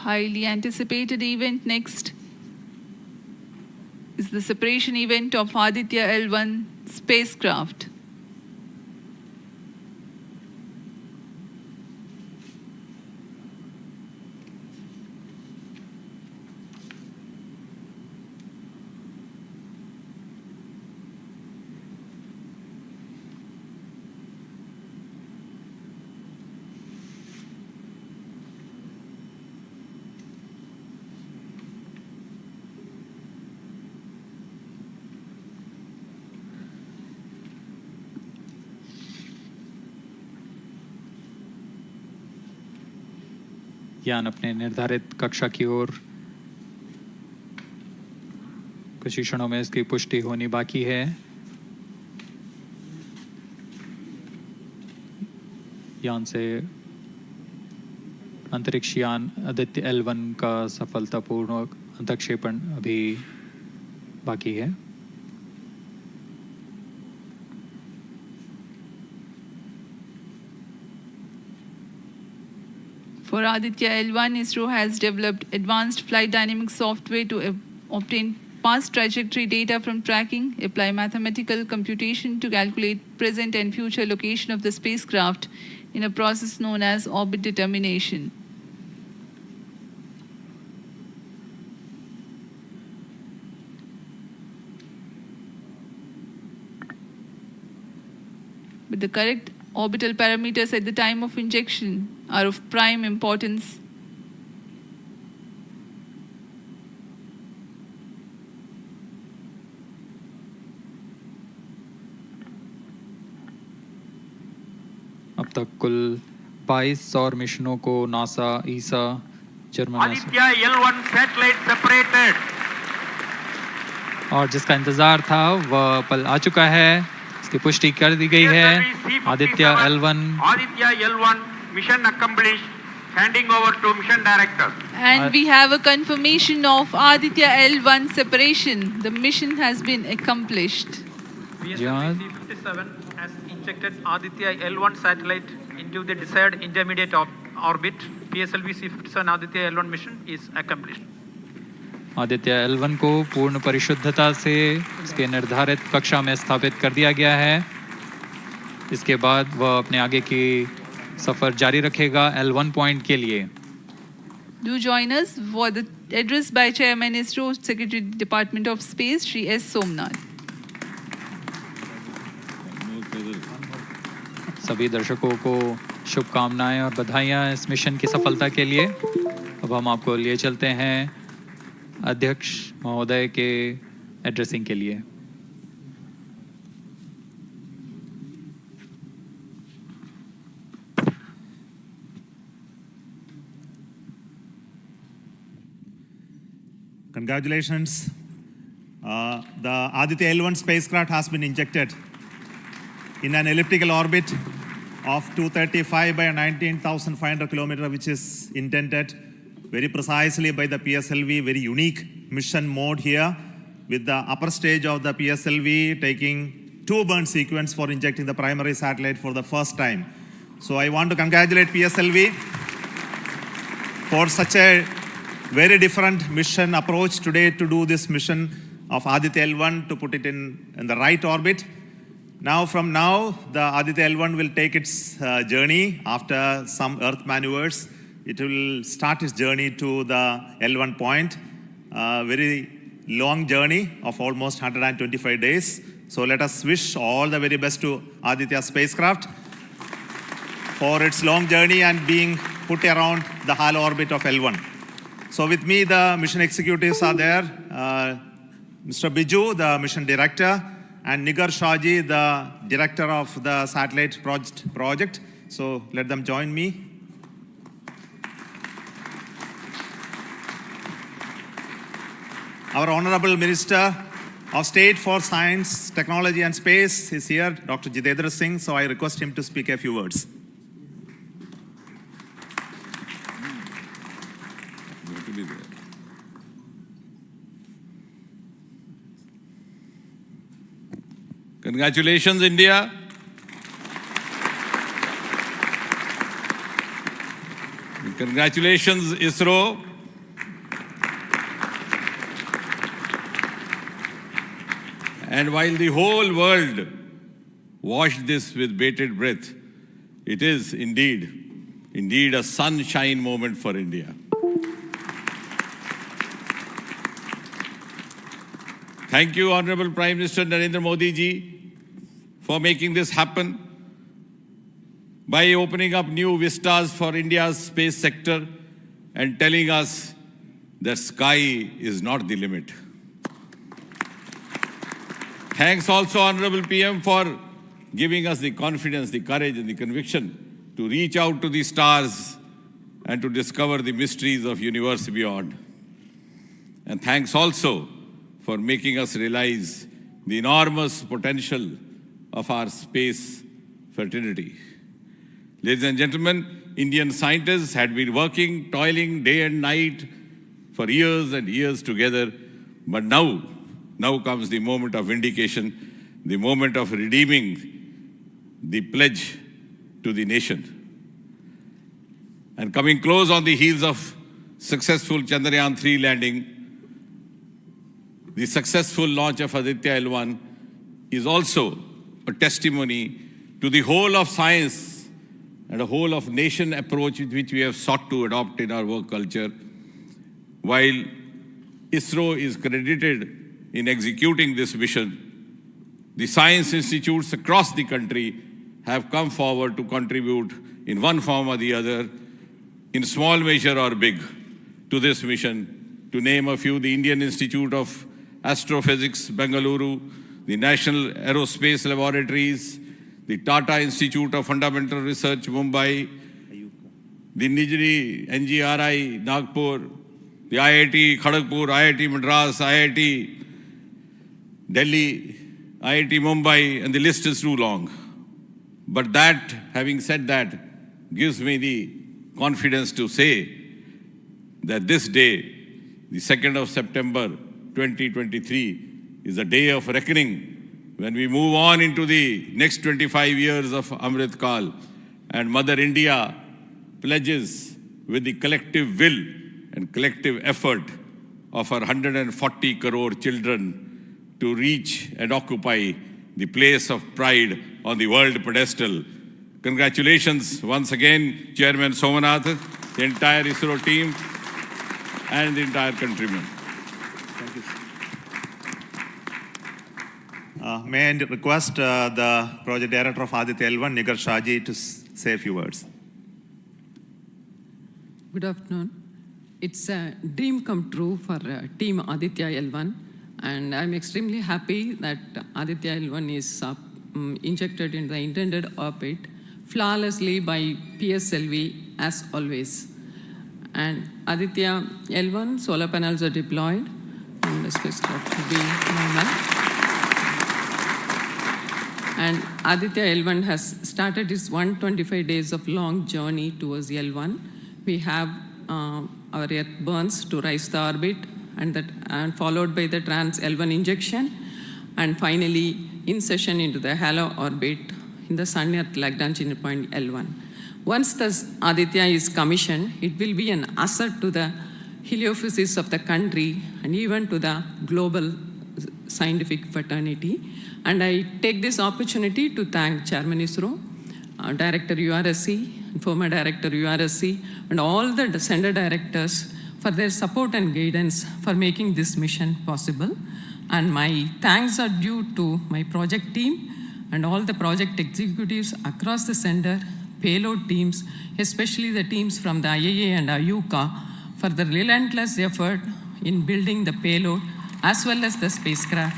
Highly anticipated event next is the separation event of Aditya-L1 spacecraft. यान अपने निर्धारित कक्षा की ओर कुछ ही क्षणों में इसकी पुष्टि होनी बाकी है। यान से अंतरिक्ष यान आदित्य-L1 का सफलतापूर्ण अंतक्षेपण अभी बाकी है। For Aditya-L1, ISRO has developed advanced flight dynamic software to obtain past trajectory data from tracking, apply mathematical computation to calculate present and future location of the spacecraft in a process known as orbit determination. But the correct orbital parameters at the time of injection are of prime importance. तक कुल 22 सौर मिशनों को NASA, ईसा, German Aditya-L1 satellite separated. और जिसका इंतजार था वह पल आ चुका है, इसकी पुष्टि कर दी गई है। Aditya-L1 mission accomplished. Handing over to mission director. And we have a confirmation of Aditya-L1 separation. The mission has been accomplished. PSLV-C57 has injected Aditya-L1 satellite into the desired intermediate orbit. PSLV-C57 Aditya-L1 mission is accomplished. Aditya-L1 को पूर्ण परिशुद्धता से उसके निर्धारित कक्षा में स्थापित कर दिया गया है। इसके बाद वह अपने आगे की सफर जारी रखेगा L1 पॉइंट के लिए। Do join us for the address by Chairman ISRO Secretary Department of Space Shri S. Somnath. सभी दर्शकों को शुभकामनाएं और बधाइयां इस मिशन की सफलता के लिए। अब हम आपको लिए चलते हैं अध्यक्ष महोदय के एड्रेसिंग के लिए। Congratulations. The Aditya-L1 spacecraft has been injected in an elliptical orbit of 235 by 19,500 kilometers, which is intended very precisely by the PSLV, very unique mission mode here, with the upper stage of the PSLV taking 2 burn sequence for injecting the primary satellite for the first time. So I want to congratulate PSLV for such a very different mission approach today to do this mission of Aditya-L1 to put it in the right orbit. Now, from now, the Aditya-L1 will take its journey after some Earth maneuvers. It will start its journey to the L1 point, very long journey of almost 125 days. So let us wish all the very best to Aditya spacecraft for its long journey and being put around the halo orbit of L1. So with me, the mission executives are there. Mr. Biju, the mission director, and Nigar Shahji, the director of the satellite project. So let them join me. Our Honorable Minister of State for Science, Technology and Space is here, Dr. Jitendra Singh. So I request him to speak a few words. Congratulations, India. Congratulations, ISRO. And while the whole world watched this with bated breath, it is indeed a sunshine moment for India. Thank you, Honorable Prime Minister Narendra Modi ji, for making this happen by opening up new vistas for India's space sector and telling us that sky is not the limit. Thanks also, Honorable PM, for giving us the confidence, the courage and the conviction to reach out to the stars and to discover the mysteries of universe beyond. And thanks also for making us realize the enormous potential of our space fraternity. Ladies and gentlemen, Indian scientists had been working, toiling day and night for years and years together, but now comes the moment of vindication, the moment of redeeming the pledge to the nation. And coming close on the heels of successful Chandrayaan-3 landing, the successful launch of Aditya-L1 is also a testimony to the whole of science and a whole of nation approach which we have sought to adopt in our work culture. While ISRO is credited in executing this mission, the science institutes across the country have come forward to contribute in one form or the other, in small measure or big, to this mission. To name a few, the Indian Institute of Astrophysics, Bengaluru, the National Aerospace Laboratories, the Tata Institute of Fundamental Research, Mumbai, the Nijri NGRI, Nagpur, the IIT Kharagpur, IIT Madras, IIT Delhi, IIT Mumbai, and the list is too long. But that, having said that, gives me the confidence to say that this day, the 2nd of September 2023, is a day of reckoning when we move on into the next 25 years of Amrit Kal, and Mother India pledges with the collective will and collective effort of our 140 crore children to reach and occupy the place of pride on the world pedestal. Congratulations once again, Chairman Somanath, the entire ISRO team, and the entire countrymen. Thank you. May I request the Project Director of Aditya-L1, Nigar Shaji, to say a few words. Good afternoon. It's a dream come true for Team Aditya-L1, and I'm extremely happy that Aditya-L1 is injected in the intended orbit flawlessly by PSLV as always. And Aditya-L1 solar panels are deployed, and the spacecraft will be normal. And Aditya-L1 has started its 125 days of long journey towards L1. We have our Earth burns to rise the orbit, and followed by the trans-L1 injection, and finally insertion into the halo orbit in the Sun-Earth Lagrange point L1. Once the Aditya is commissioned, it will be an asset to the heliophysics of the country and even to the global scientific fraternity. And I take this opportunity to thank Chairman ISRO, Director URSC, former Director URSC, and all the Center Directors for their support and guidance for making this mission possible. And my thanks are due to my project team and all the project executives across the center, payload teams, especially the teams from the IAA and IUCA, for the relentless effort in building the payload as well as the spacecraft.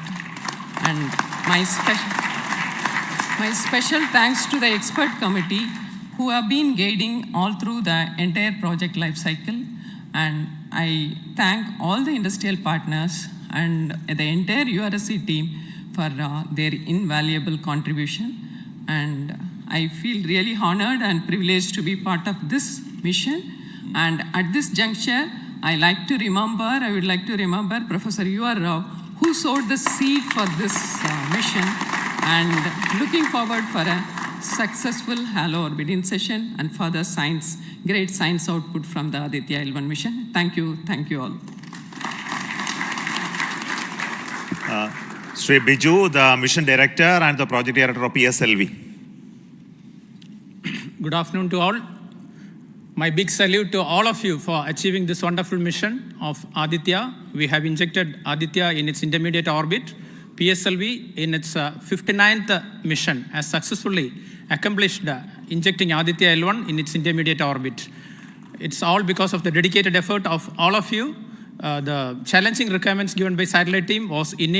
And my special thanks to the expert committee who have been guiding all through the entire project life cycle. And I thank all the industrial partners and the entire URSC team for their invaluable contribution. And I feel really honored and privileged to be part of this mission. And at this juncture, I would like to remember Professor U.R. Rao, who sowed the seed for this mission, and looking forward for a successful halo orbit insertion and further great science output from the Aditya-L1 mission. Thank you all. Sri Biju, the Mission Director and the Project Director of PSLV. Good afternoon to all. My big salute to all of you for achieving this wonderful mission of Aditya. We have injected Aditya in its intermediate orbit. PSLV in its 59th mission has successfully accomplished injecting Aditya-L1 in its intermediate orbit. It's all because of the dedicated effort of all of you. The challenging requirements given by satellite team was it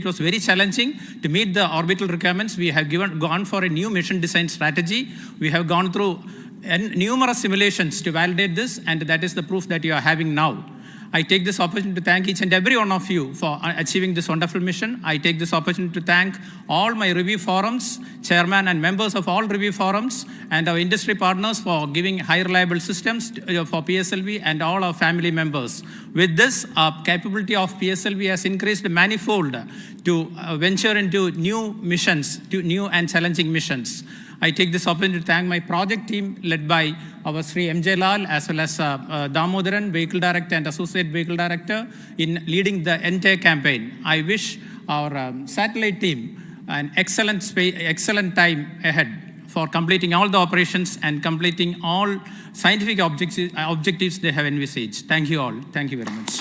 was very challenging to meet the orbital requirements. We have gone for a new mission design strategy. We have gone through numerous simulations to validate this, and that is the proof that you are having now. I take this opportunity to thank each and every one of you for achieving this wonderful mission. I take this opportunity to thank all my review forums, chairman and members of all review forums, and our industry partners for giving high reliable systems for PSLV and all our family members. With this, our capability of PSLV has increased manifold to venture into new missions, to new and challenging missions. I take this opportunity to thank my project team led by our Sri MJ Lal as well as Damodaran, Vehicle Director and Associate Vehicle Director in leading the entire campaign. I wish our satellite team an excellent time ahead for completing all the operations and completing all scientific objectives they have envisaged. Thank you all. Thank you very much.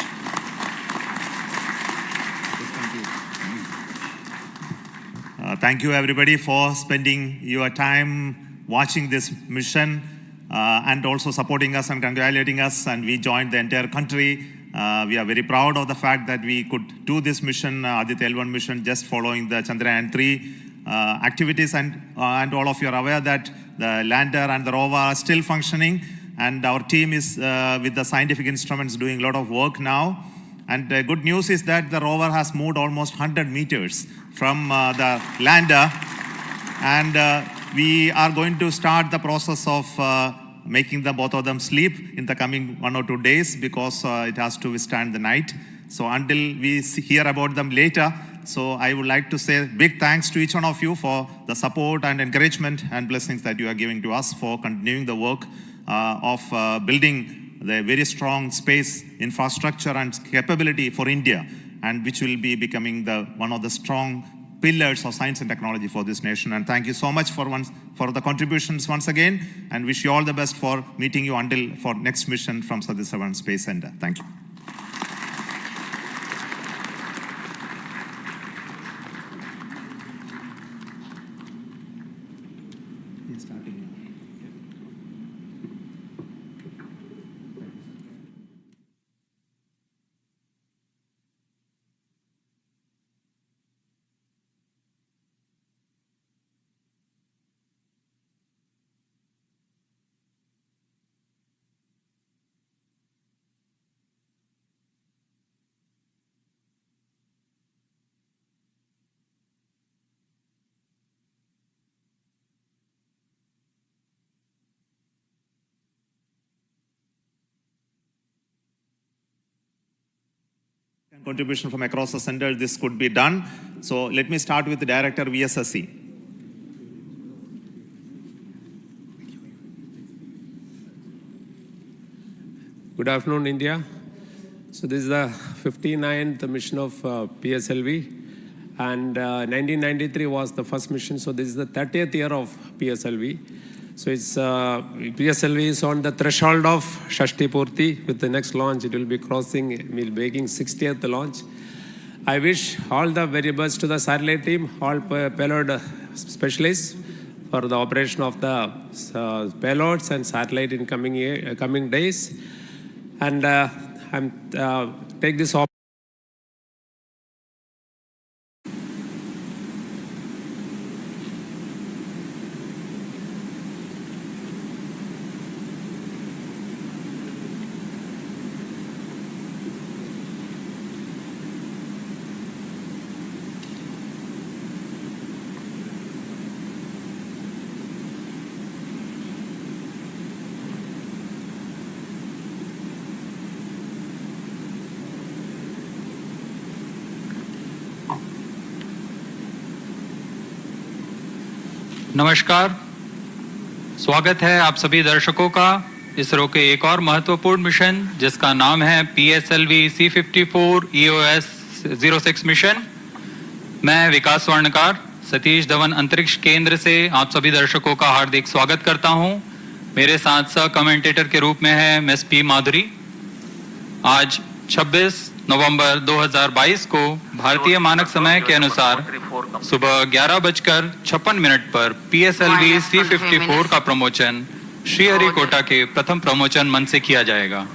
Thank you everybody for spending your time watching this mission and also supporting us and congratulating us, and we joined the entire country We are very proud of the fact that we could do this mission, Aditya-L1 mission, just following the Chandrayaan 3 activities, and all of you are aware that the lander and the rover are still functioning, and our team is with the scientific instruments doing a lot of work now. And the good news is that the rover has moved almost 100 meters from the lander, and we are going to start the process of making both of them sleep in the coming 1 or 2 days, because it has to withstand the night. So until we hear about them later, so I would like to say big thanks to each one of you for the support and encouragement and blessings that you are giving to us for continuing the work of building the very strong space infrastructure and capability for India, and which will be becoming one of the strong pillars of science and technology for this nation. And thank you so much for the contributions once again, and wish you all the best for meeting you for next mission from Satish Dhawan Space Center. Thank you. Contribution from across the center, this could be done. So let me start with the Director VSSC. Good afternoon, India. So this is the 59th mission of PSLV, and 1993 was the first mission. So this is the 30th year of PSLV. So it's PSLV is on the threshold of Shashti Purti. With the next launch, it will be making 60th launch. I wish all the very best to the satellite team, all payload specialists for the operation of the payloads and satellite in coming days. And take this opportunity. नमस्कार, स्वागत है आप सभी दर्शकों का इसरो के एक और महत्वपूर्ण मिशन जिसका नाम है PSLV-C54 EOS 06 मिशन। मैं विकास स्वर्णकार सतीश धवन अंतरिक्ष केंद्र से आप सभी दर्शकों का हार्दिक स्वागत करता हूं। मेरे साथ सह कमेंटेटर के रूप में है मिस पी माधुरी। आज 26 नवंबर 2022 को भारतीय मानक समय के अनुसार सुबह 11:56 पर PSLV-C54 का प्रमोशन श्रीहरिकोटा के प्रथम प्रमोशन मंच से किया जाएगा।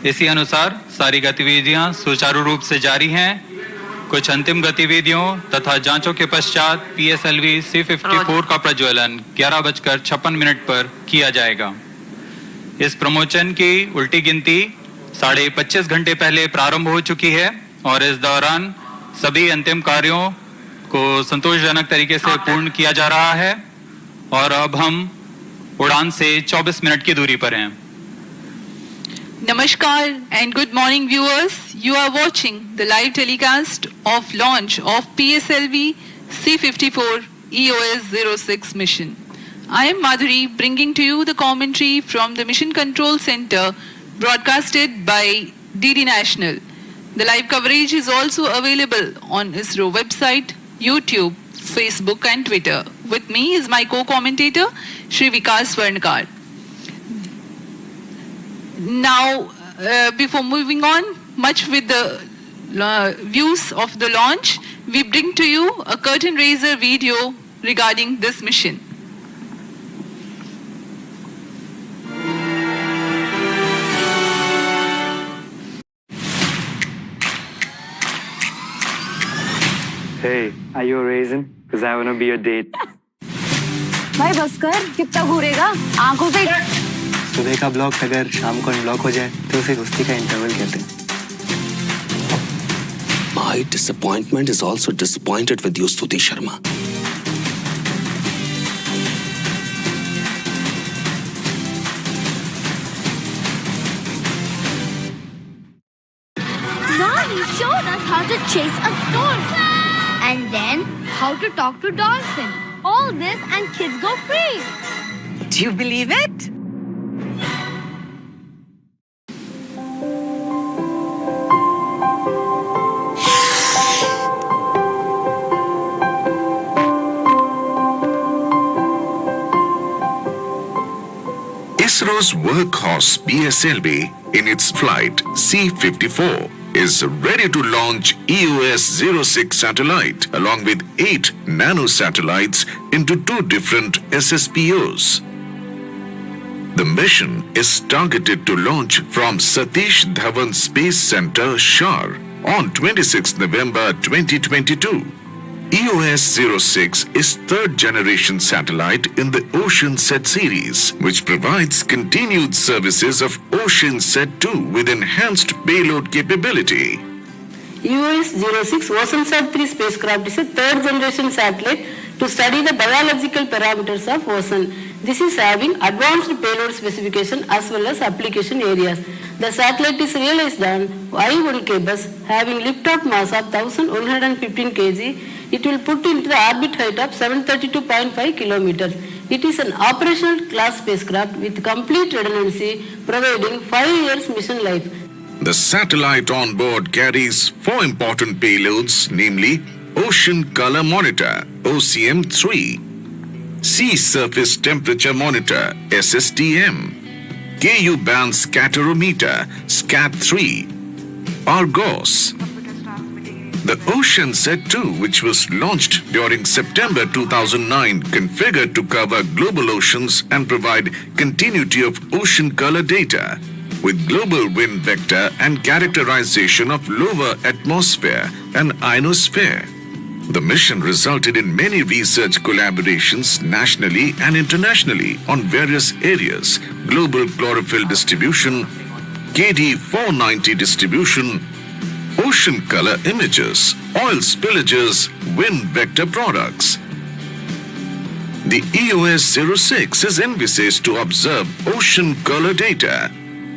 इसी अनुसार सारी गतिविधियां सुचारू रूप से जारी हैं। कुछ अंतिम गतिविधियों तथा जांचों के पश्चात PSLV-C54 का प्रज्वलन 11:56 पर किया जाएगा। इस प्रमोशन की उल्टी गिनती 25.5 घंटे पहले प्रारंभ हो चुकी है और इस दौरान सभी अंतिम कार्यों को संतोषजनक तरीके से पूर्ण किया जा रहा है और अब हम उड़ान से 24 मिनट की दूरी पर हैं। Namaskar and good morning viewers. You are watching the live telecast of launch of PSLV-C54 EOS 06 mission. I am Madhuri bringing to you the commentary from the Mission Control Center broadcasted by DD National. The live coverage is also available on ISRO website, YouTube, Facebook and Twitter. With me is my co-commentator Shri Vikas Swarnkar. Now, before moving on much with the views of the launch, we bring to you a curtain raiser video regarding this mission. Hey, are you a raisin? Because I want to be a date. भाई बस कर, कितना घूरेगा? आंखों से सुबह का block अगर शाम को अनब्लॉक हो जाए तो उसे दोस्ती का इंटरवल कहते हैं. My disappointment is also disappointed with you, Stuti Sharma. Now he showed us how to chase a storm. And then how to talk to dolphins. All this and kids go free. Do you believe it? ISRO's workhorse PSLV in its flight C-54 is ready to launch EOS-06 satellite along with 8 nano-satellites into 2 different SSPOs. The mission is targeted to launch from Satish Dhawan Space Center, SHAR, on 26 November 2022. EOS-06 is third-generation satellite in the OceanSat series, which provides continued services of OceanSat-2 with enhanced payload capability. EOS-06 OceanSat-3 spacecraft is a third-generation satellite to study the biological parameters of ocean. This is having advanced payload specification as well as application areas. The satellite is realized on I-1K bus having lift-off mass of 1,115 kg. It will put into the orbit height of 732.5 kilometers. It is an operational class spacecraft with complete redundancy, providing 5 years mission life. The satellite on board carries 4 important payloads, namely Ocean Color Monitor, OCM-3, Sea Surface Temperature Monitor, SSTM, KU Band Scatterometer, SCAT-3, Argos. The OceanSat-2, which was launched during September 2009, configured to cover global oceans and provide continuity of ocean color data with global wind vector and characterization of lower atmosphere and ionosphere. The mission resulted in many research collaborations nationally and internationally on various areas: global chlorophyll distribution, KD-490 distribution, ocean color images, oil spillages, wind vector products. The EOS-06 is envisaged to observe ocean color data,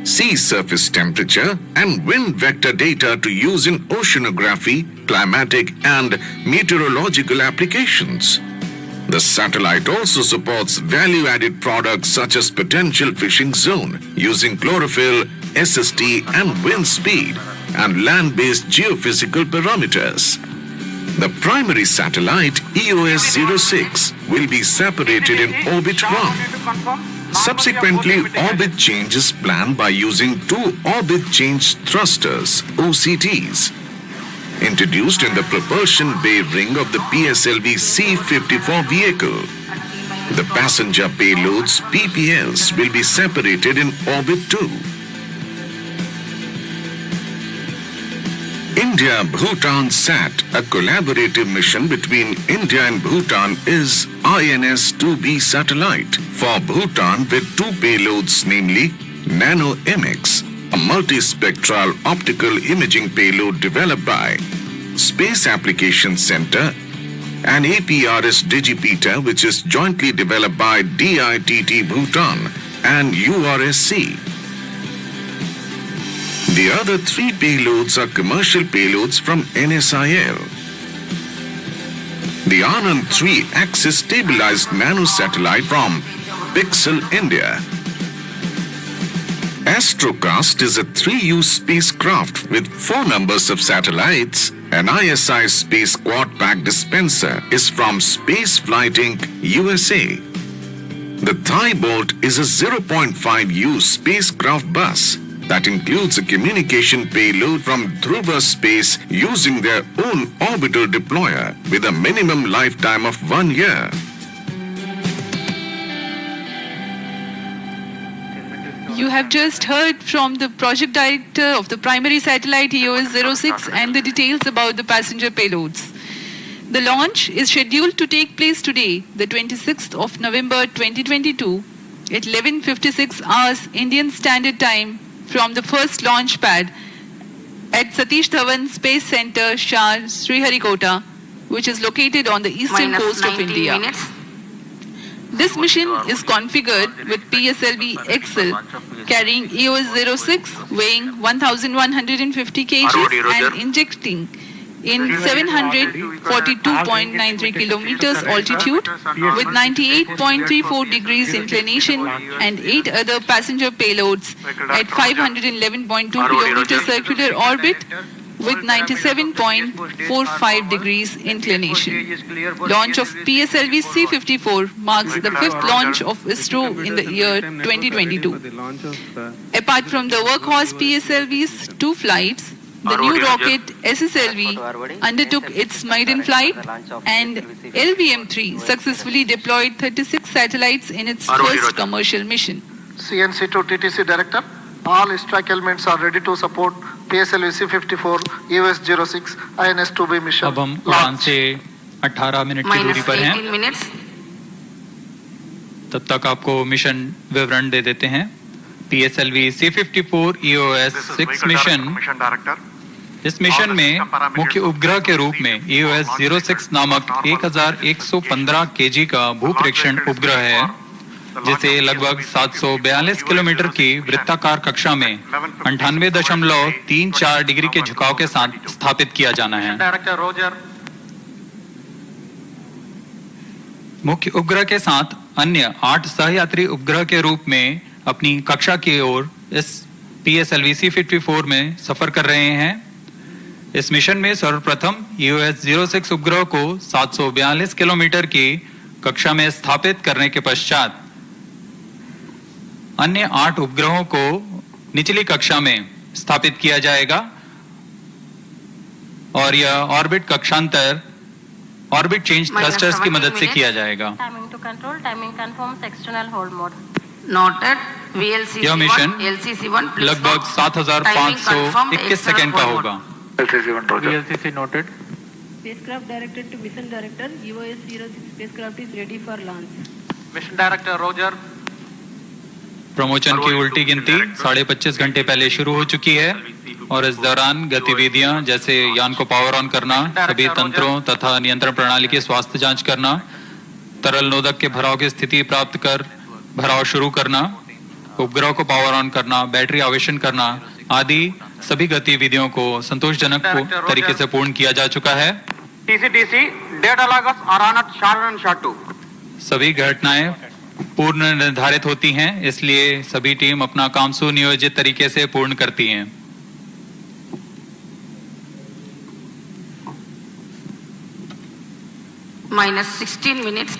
sea surface temperature, and wind vector data to use in oceanography, climatic, and meteorological applications. The satellite also supports value-added products such as potential fishing zone using chlorophyll, SST, and wind speed, and land-based geophysical parameters. The primary satellite, EOS-06, will be separated in Orbit 1. Subsequently, orbit change is planned by using 2 orbit change thrusters, OCTs, introduced in the propulsion bay ring of the PSLV-C54 vehicle. The passenger payloads, PPLs, will be separated in Orbit 2. India-Bhutan SAT, a collaborative mission between India and Bhutan, is INS-2B satellite for Bhutan with 2 payloads, namely Nano-MX, a multispectral optical imaging payload developed by Space Application Center, and APRS Digipeater, which is jointly developed by DITT Bhutan and URSC. The other 3 payloads are commercial payloads from NSIL. The Anand 3-axis stabilized nanosatellite from Pixel India. Astrocast is a 3U spacecraft with 4 numbers of satellites. An ISI Space Quad Pack Dispenser is from Spaceflight Inc., USA. The Thai Bolt is a 0.5U spacecraft bus that includes a communication payload from Dhruva Space using their own orbital deployer with a minimum lifetime of 1 year. You have just heard from the project director of the primary satellite EOS-06 and the details about the passenger payloads. The launch is scheduled to take place today, the 26th of November 2022 at 11:56 hours Indian Standard Time from the first launch pad at Satish Dhawan Space Center, SHAR, Sriharikota, which is located on the eastern coast of India. This mission is configured with PSLV-Excel carrying EOS-06 weighing 1,150 kg and injecting in 742.93 kilometers altitude with 98.34 degrees inclination and 8 other passenger payloads at 511.2 kilometer circular orbit with 97.45 degrees inclination. Launch of PSLV-C54 marks the 5th launch of ISRO in the year 2022. Apart from the workhorse PSLV's 2 flights, the new rocket SSLV undertook its maiden flight, and LVM-3 successfully deployed 36 satellites in its first commercial mission. CNC to TTC Director, all strike elements are ready to support PSLV-C54 EOS-06 INS-2B mission. अब हम उड़ान से 18 minute की दूरी पर हैं। तब तक आपको मिशन विवरण दे देते हैं। PSLV-C54 EOS-6 मिशन, इस मिशन में मुख्य उपग्रह के रूप में EOS-06 नामक 1115 kg का भूप्रेक्षण उपग्रह है, जिसे लगभग 742 किलोमीटर की वृत्ताकार कक्षा में 98.34 डिग्री के झुकाव के साथ स्थापित किया जाना है। मुख्य उपग्रह के साथ अन्य 8 सहयात्री उपग्रह के रूप में अपनी कक्षा की ओर इस PSLV-C54 में सफर कर रहे हैं। इस मिशन में सर्वप्रथम EOS-06 उपग्रह को 742 किलोमीटर की कक्षा में स्थापित करने के पश्चात अन्य 8 उपग्रहों को निचली कक्षा में स्थापित किया जाएगा और यह ऑर्बिट कक्षांतर ऑर्बिट चेंज थ्रस्टर्स की मदद से किया जाएगा। Timing to control, timing confirms external hold mode. Noted. यह मिशन लगभग 7,521 सेकंड का होगा। VLCC noted. Spacecraft directed to mission director. EOS-06 spacecraft is ready for launch. Mission Director Roger. Promotion की उल्टी गिनती 25.5 घंटे पहले शुरू हो चुकी है और इस दौरान गतिविधियां जैसे यान को पावर ऑन करना, सभी तंत्रों तथा नियंत्रण प्रणाली की स्वास्थ्य जांच करना, तरल नोदक के भराव की स्थिति प्राप्त कर भराव शुरू करना, उपग्रह को पावर ऑन करना, बैटरी आवेशन करना आदि सभी गतिविधियों को संतोषजनक तरीके से पूर्ण किया जा चुका है। TCTC data loggers are on at SHAR and SHAR2. सभी घटनाएं पूर्ण निर्धारित होती हैं, इसलिए सभी टीम अपना काम सुनियोजित तरीके से पूर्ण करती हैं। -16 minutes.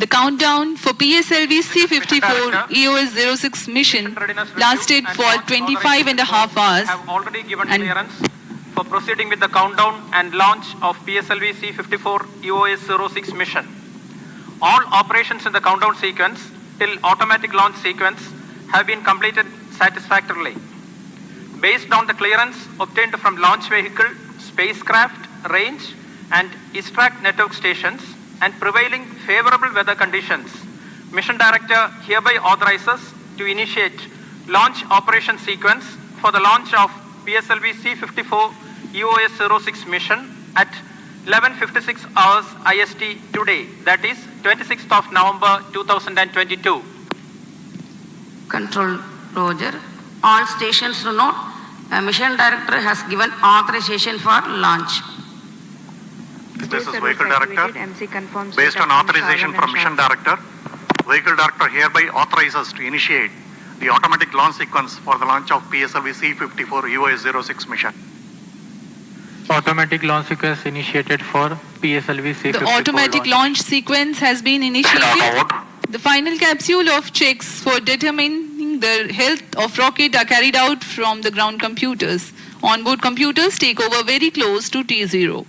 The countdown for PSLV-C54 EOS-06 mission lasted for 25.5 hours. Have already given clearance for proceeding with the countdown and launch of PSLV-C54 EOS-06 mission. All operations in the countdown sequence till automatic launch sequence have been completed satisfactorily. Based on the clearance obtained from launch vehicle, spacecraft, range and ISTRAC network stations and prevailing favorable weather conditions, Mission Director hereby authorizes to initiate launch operation sequence for the launch of PSLV-C54 EOS-06 mission at 11:56 hours IST today, that is 26th of November 2022. Control Roger. All stations to note, Mission Director has given authorization for launch. This is Vehicle Director. Based on authorization from Mission Director, Vehicle Director hereby authorizes to initiate the automatic launch sequence for the launch of PSLV-C54 EOS-06 mission. Automatic launch sequence initiated for PSLV-C54. The automatic launch sequence has been initiated. The final capsule of checks for determining the health of rocket are carried out from the ground computers. Onboard computers take over very close to T0.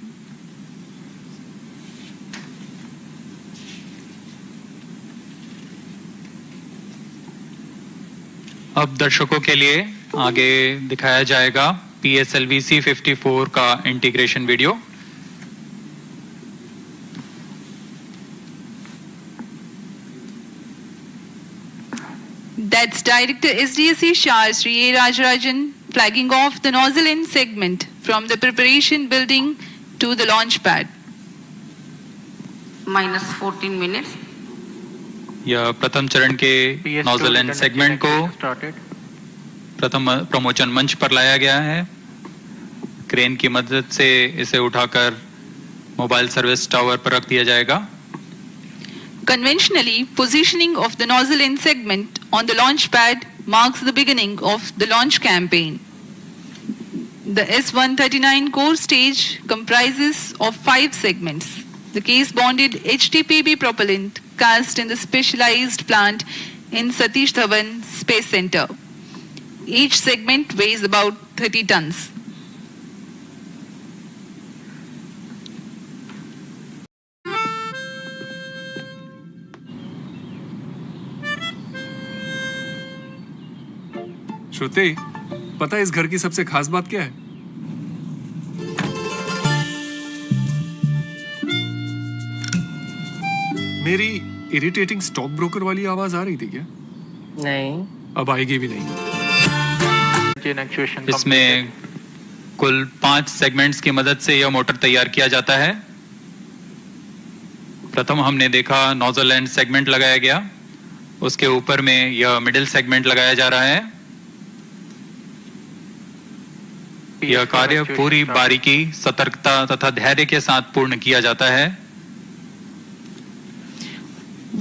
अब दर्शकों के लिए आगे दिखाया जाएगा PSLV-C54 का integration video. That's Director SDSC SHAR Sri A. Rajarajan flagging off the nozzle end segment from the preparation building to the launch pad. Minus 14 minutes. यह प्रथम चरण के नोजल एंड सेगमेंट को प्रथम प्रमोचन मंच पर लाया गया है। क्रेन की मदद से इसे उठाकर मोबाइल सर्विस टावर पर रख दिया जाएगा। Conventionally, positioning of the nozzle end segment on the launch pad marks the beginning of the launch campaign. The S-139 core stage comprises of 5 segments. The case-bonded HTPB propellant cast in the specialized plant in Satish Dhawan Space Center. Each segment weighs about 30 tons. श्रुति, पता है इस घर की सबसे खास बात क्या है? मेरी इरिटेटिंग स्टॉक ब्रोकर वाली आवाज आ रही थी क्या? नहीं। अब आएगी भी नहीं। इसमें कुल 5 सेगमेंट्स की मदद से यह मोटर तैयार किया जाता है। प्रथम हमने देखा नोजल एंड सेगमेंट लगाया गया, उसके ऊपर में यह मिडिल सेगमेंट लगाया जा रहा है। यह कार्य पूरी बारीकी, सतर्कता तथा धैर्य के साथ पूर्ण किया जाता है।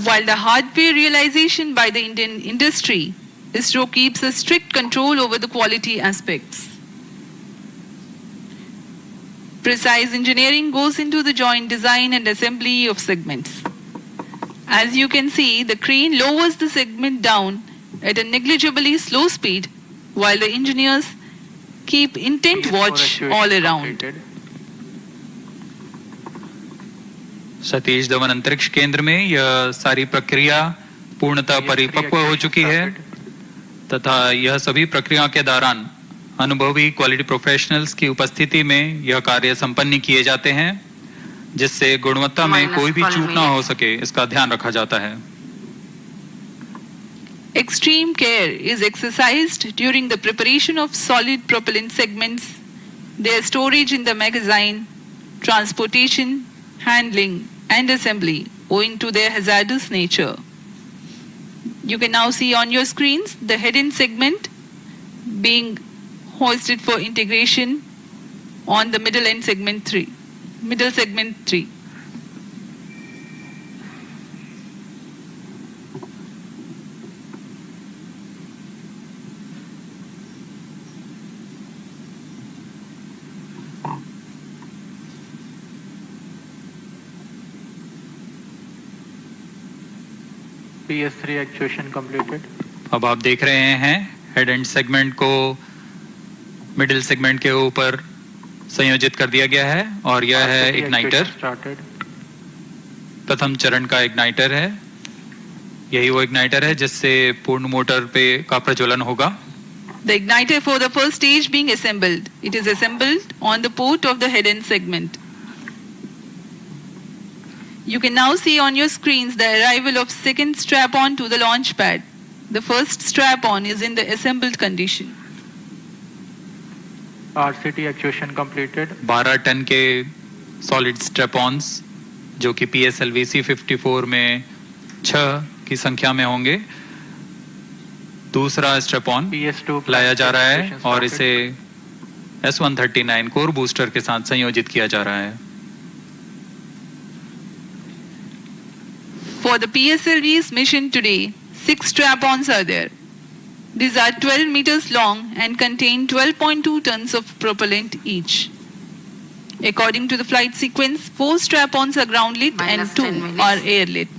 While the hardware realization by the Indian industry, ISRO keeps a strict control over the quality aspects. Precise engineering goes into the joint design and assembly of segments. As you can see, the crane lowers the segment down at a negligibly slow speed, while the engineers keep intent watch all around. Satish Dhawan अंतरिक्ष केंद्र में यह सारी प्रक्रिया पूर्णतः परिपक्व हो चुकी है तथा यह सभी प्रक्रिया के दौरान अनुभवी क्वालिटी प्रोफेशनल्स की उपस्थिति में यह कार्य संपन्न किए जाते हैं, जिससे गुणवत्ता में कोई भी चूक ना हो सके, इसका ध्यान रखा जाता है। Extreme care is exercised during the preparation of solid propellant segments, their storage in the magazine, transportation, handling, and assembly, owing to their hazardous nature. You can now see on your screens the head-end segment being hoisted for integration on the middle segment 3. PS3 actuation completed. अब आप देख रहे हैं head and segment को middle segment के ऊपर संयोजित कर दिया गया है और यह है इग्नाइटर। प्रथम चरण का इग्नाइटर है, यही वो इग्नाइटर है जिससे पूर्ण मोटर पे का प्रज्वलन होगा। The igniter for the first stage being assembled. It is assembled on the port of the head end segment. You can now see on your screens the arrival of second strap-on to the launch pad. The first strap-on is in the assembled condition. RCT actuation completed. 12 tonne के solid strap-ons जो कि PSLV-C54 में 6 की संख्या में होंगे। दूसरा strap-on लाया जा रहा है और इसे S-139 कोर बूस्टर के साथ संयोजित किया जा रहा है। For the PSLV's mission today, 6 strap-ons are there. These are 12 meters long and contain 12.2 tons of propellant each. According to the flight sequence, 4 strap-ons are ground lit and 2 are air lit.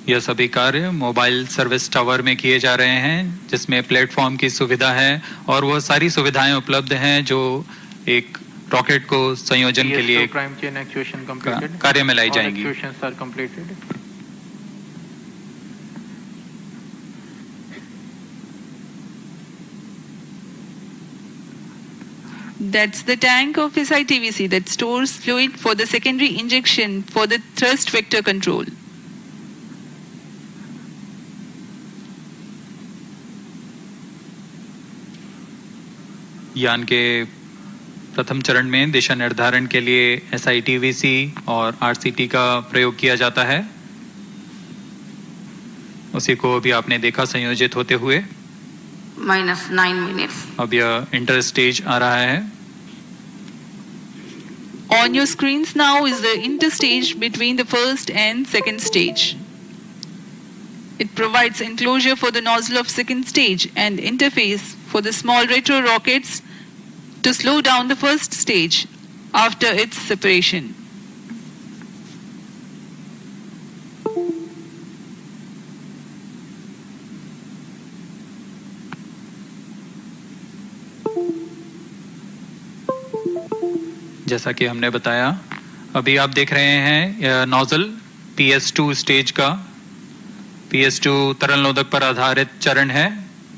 यह सभी कार्य mobile service tower में किए जा रहे हैं, जिसमें platform की सुविधा है और वो सारी सुविधाएं उपलब्ध हैं जो एक रॉकेट को संयोजन के लिए कार्य में लाई जाएंगी। That's the tank of SITVC that stores fluid for the secondary injection for the thrust vector control. यान के प्रथम चरण में दिशा निर्धारण के लिए SITVC और RCT का प्रयोग किया जाता है। उसी को अभी आपने देखा संयोजित होते हुए। -9 minutes. अब यह इंटर स्टेज आ रहा है। On your screens now is the interstage between the first and second stage. It provides enclosure for the nozzle of second stage and interface for the small retro rockets to slow down the first stage after its separation. जैसा कि हमने बताया, अभी आप देख रहे हैं nozzle PS2 stage का। PS2 तरल नोदक पर आधारित चरण है।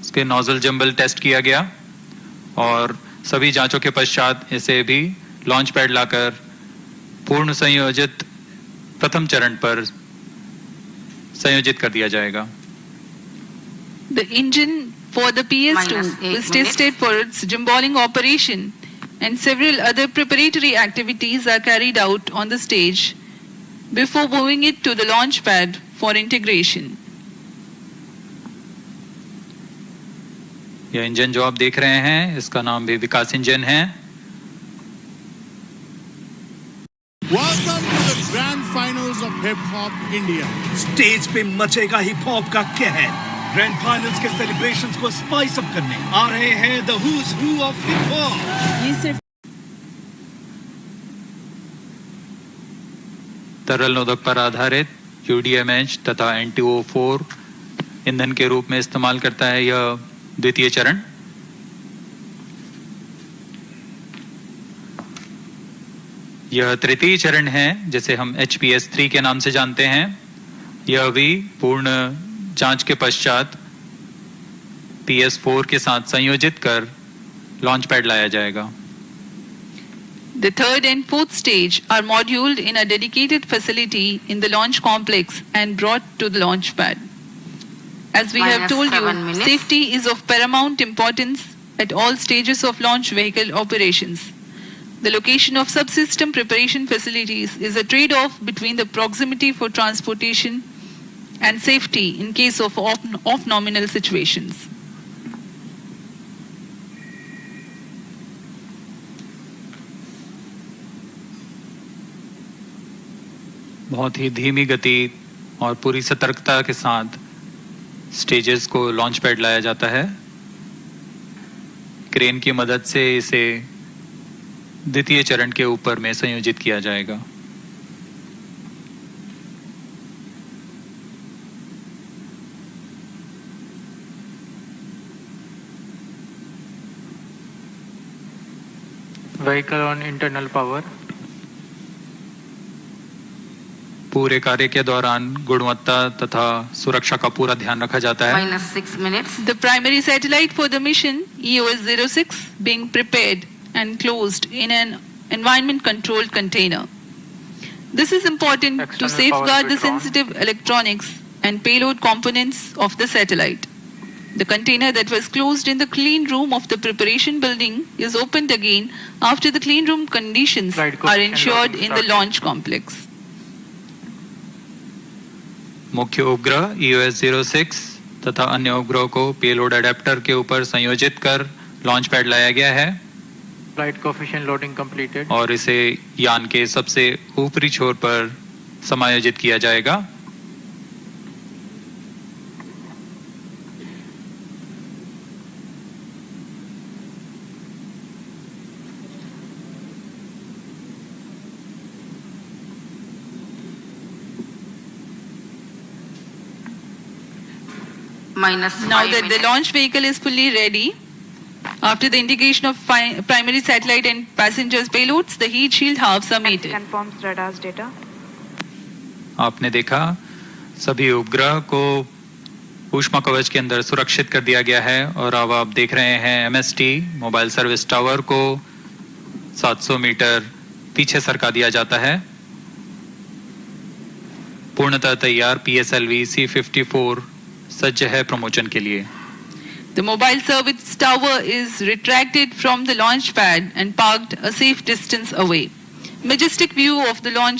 इसके नोजल जंबल टेस्ट किया गया और सभी जांचों के पश्चात इसे भी लॉन्च पैड लाकर पूर्ण संयोजित प्रथम चरण पर संयोजित कर दिया जाएगा। The engine for the PS2 is tested for its gimballing operation, and several other preparatory activities are carried out on the stage before moving it to the launch pad for integration. यह engine जो आप देख रहे हैं, इसका नाम भी विकास engine है। Welcome to the grand finals of hip hop India. Stage पे मचेगा हिप हॉप का कहर। ग्रैंड फाइनल्स के सेलिब्रेशंस को स्पाइस अप करने आ रहे हैं the who's who of hip hop. ये सिर्फ तरल नोदक पर आधारित UDMH तथा NTO4 ईंधन के रूप में इस्तेमाल करता है यह द्वितीय चरण। यह तृतीय चरण है जिसे हम HPS3 के नाम से जानते हैं। यह भी पूर्ण जांच के पश्चात PS4 के साथ संयोजित कर लॉन्च पैड लाया जाएगा। The third and fourth stage are moduled in a dedicated facility in the launch complex and brought to the launch pad. As we have told you, safety is of paramount importance at all stages of launch vehicle operations. The location of subsystem preparation facilities is a trade-off between the proximity for transportation and safety in case of off-nominal situations. बहुत ही धीमी गति और पूरी सतर्कता के साथ stages को launch pad लाया जाता है। क्रेन की मदद से इसे द्वितीय चरण के ऊपर में संयोजित किया जाएगा। Vehicle on internal power. पूरे कार्य के दौरान गुणवत्ता तथा सुरक्षा का पूरा ध्यान रखा जाता है। -6 minutes. The primary satellite for the mission, EOS-06, being prepared and closed in an environment-controlled container. This is important to safeguard the sensitive electronics and payload components of the satellite. The container that was closed in the clean room of the preparation building is opened again after the clean room conditions are ensured in the launch complex. मुख्य उपग्रह EOS-06 तथा अन्य उपग्रहों को payload adapter के ऊपर संयोजित कर लॉन्च पैड लाया गया है। Flight coefficient loading completed. और इसे यान के सबसे ऊपरी छोर पर समायोजित किया जाएगा। Now that the launch vehicle is fully ready, after the integration of primary satellite and passengers payloads, the heat shield halves are mated. Confirms radar's data. आपने देखा सभी उपग्रह को ऊष्मा कवच के अंदर सुरक्षित कर दिया गया है और अब आप देख रहे हैं MST मोबाइल सर्विस टावर को 700 मीटर पीछे सरका दिया जाता है। पूर्णतः तैयार PSLV-C54 सज्ज है प्रमोशन के लिए। The mobile service tower is retracted from the launch pad and parked a safe distance away. Majestic view of the launch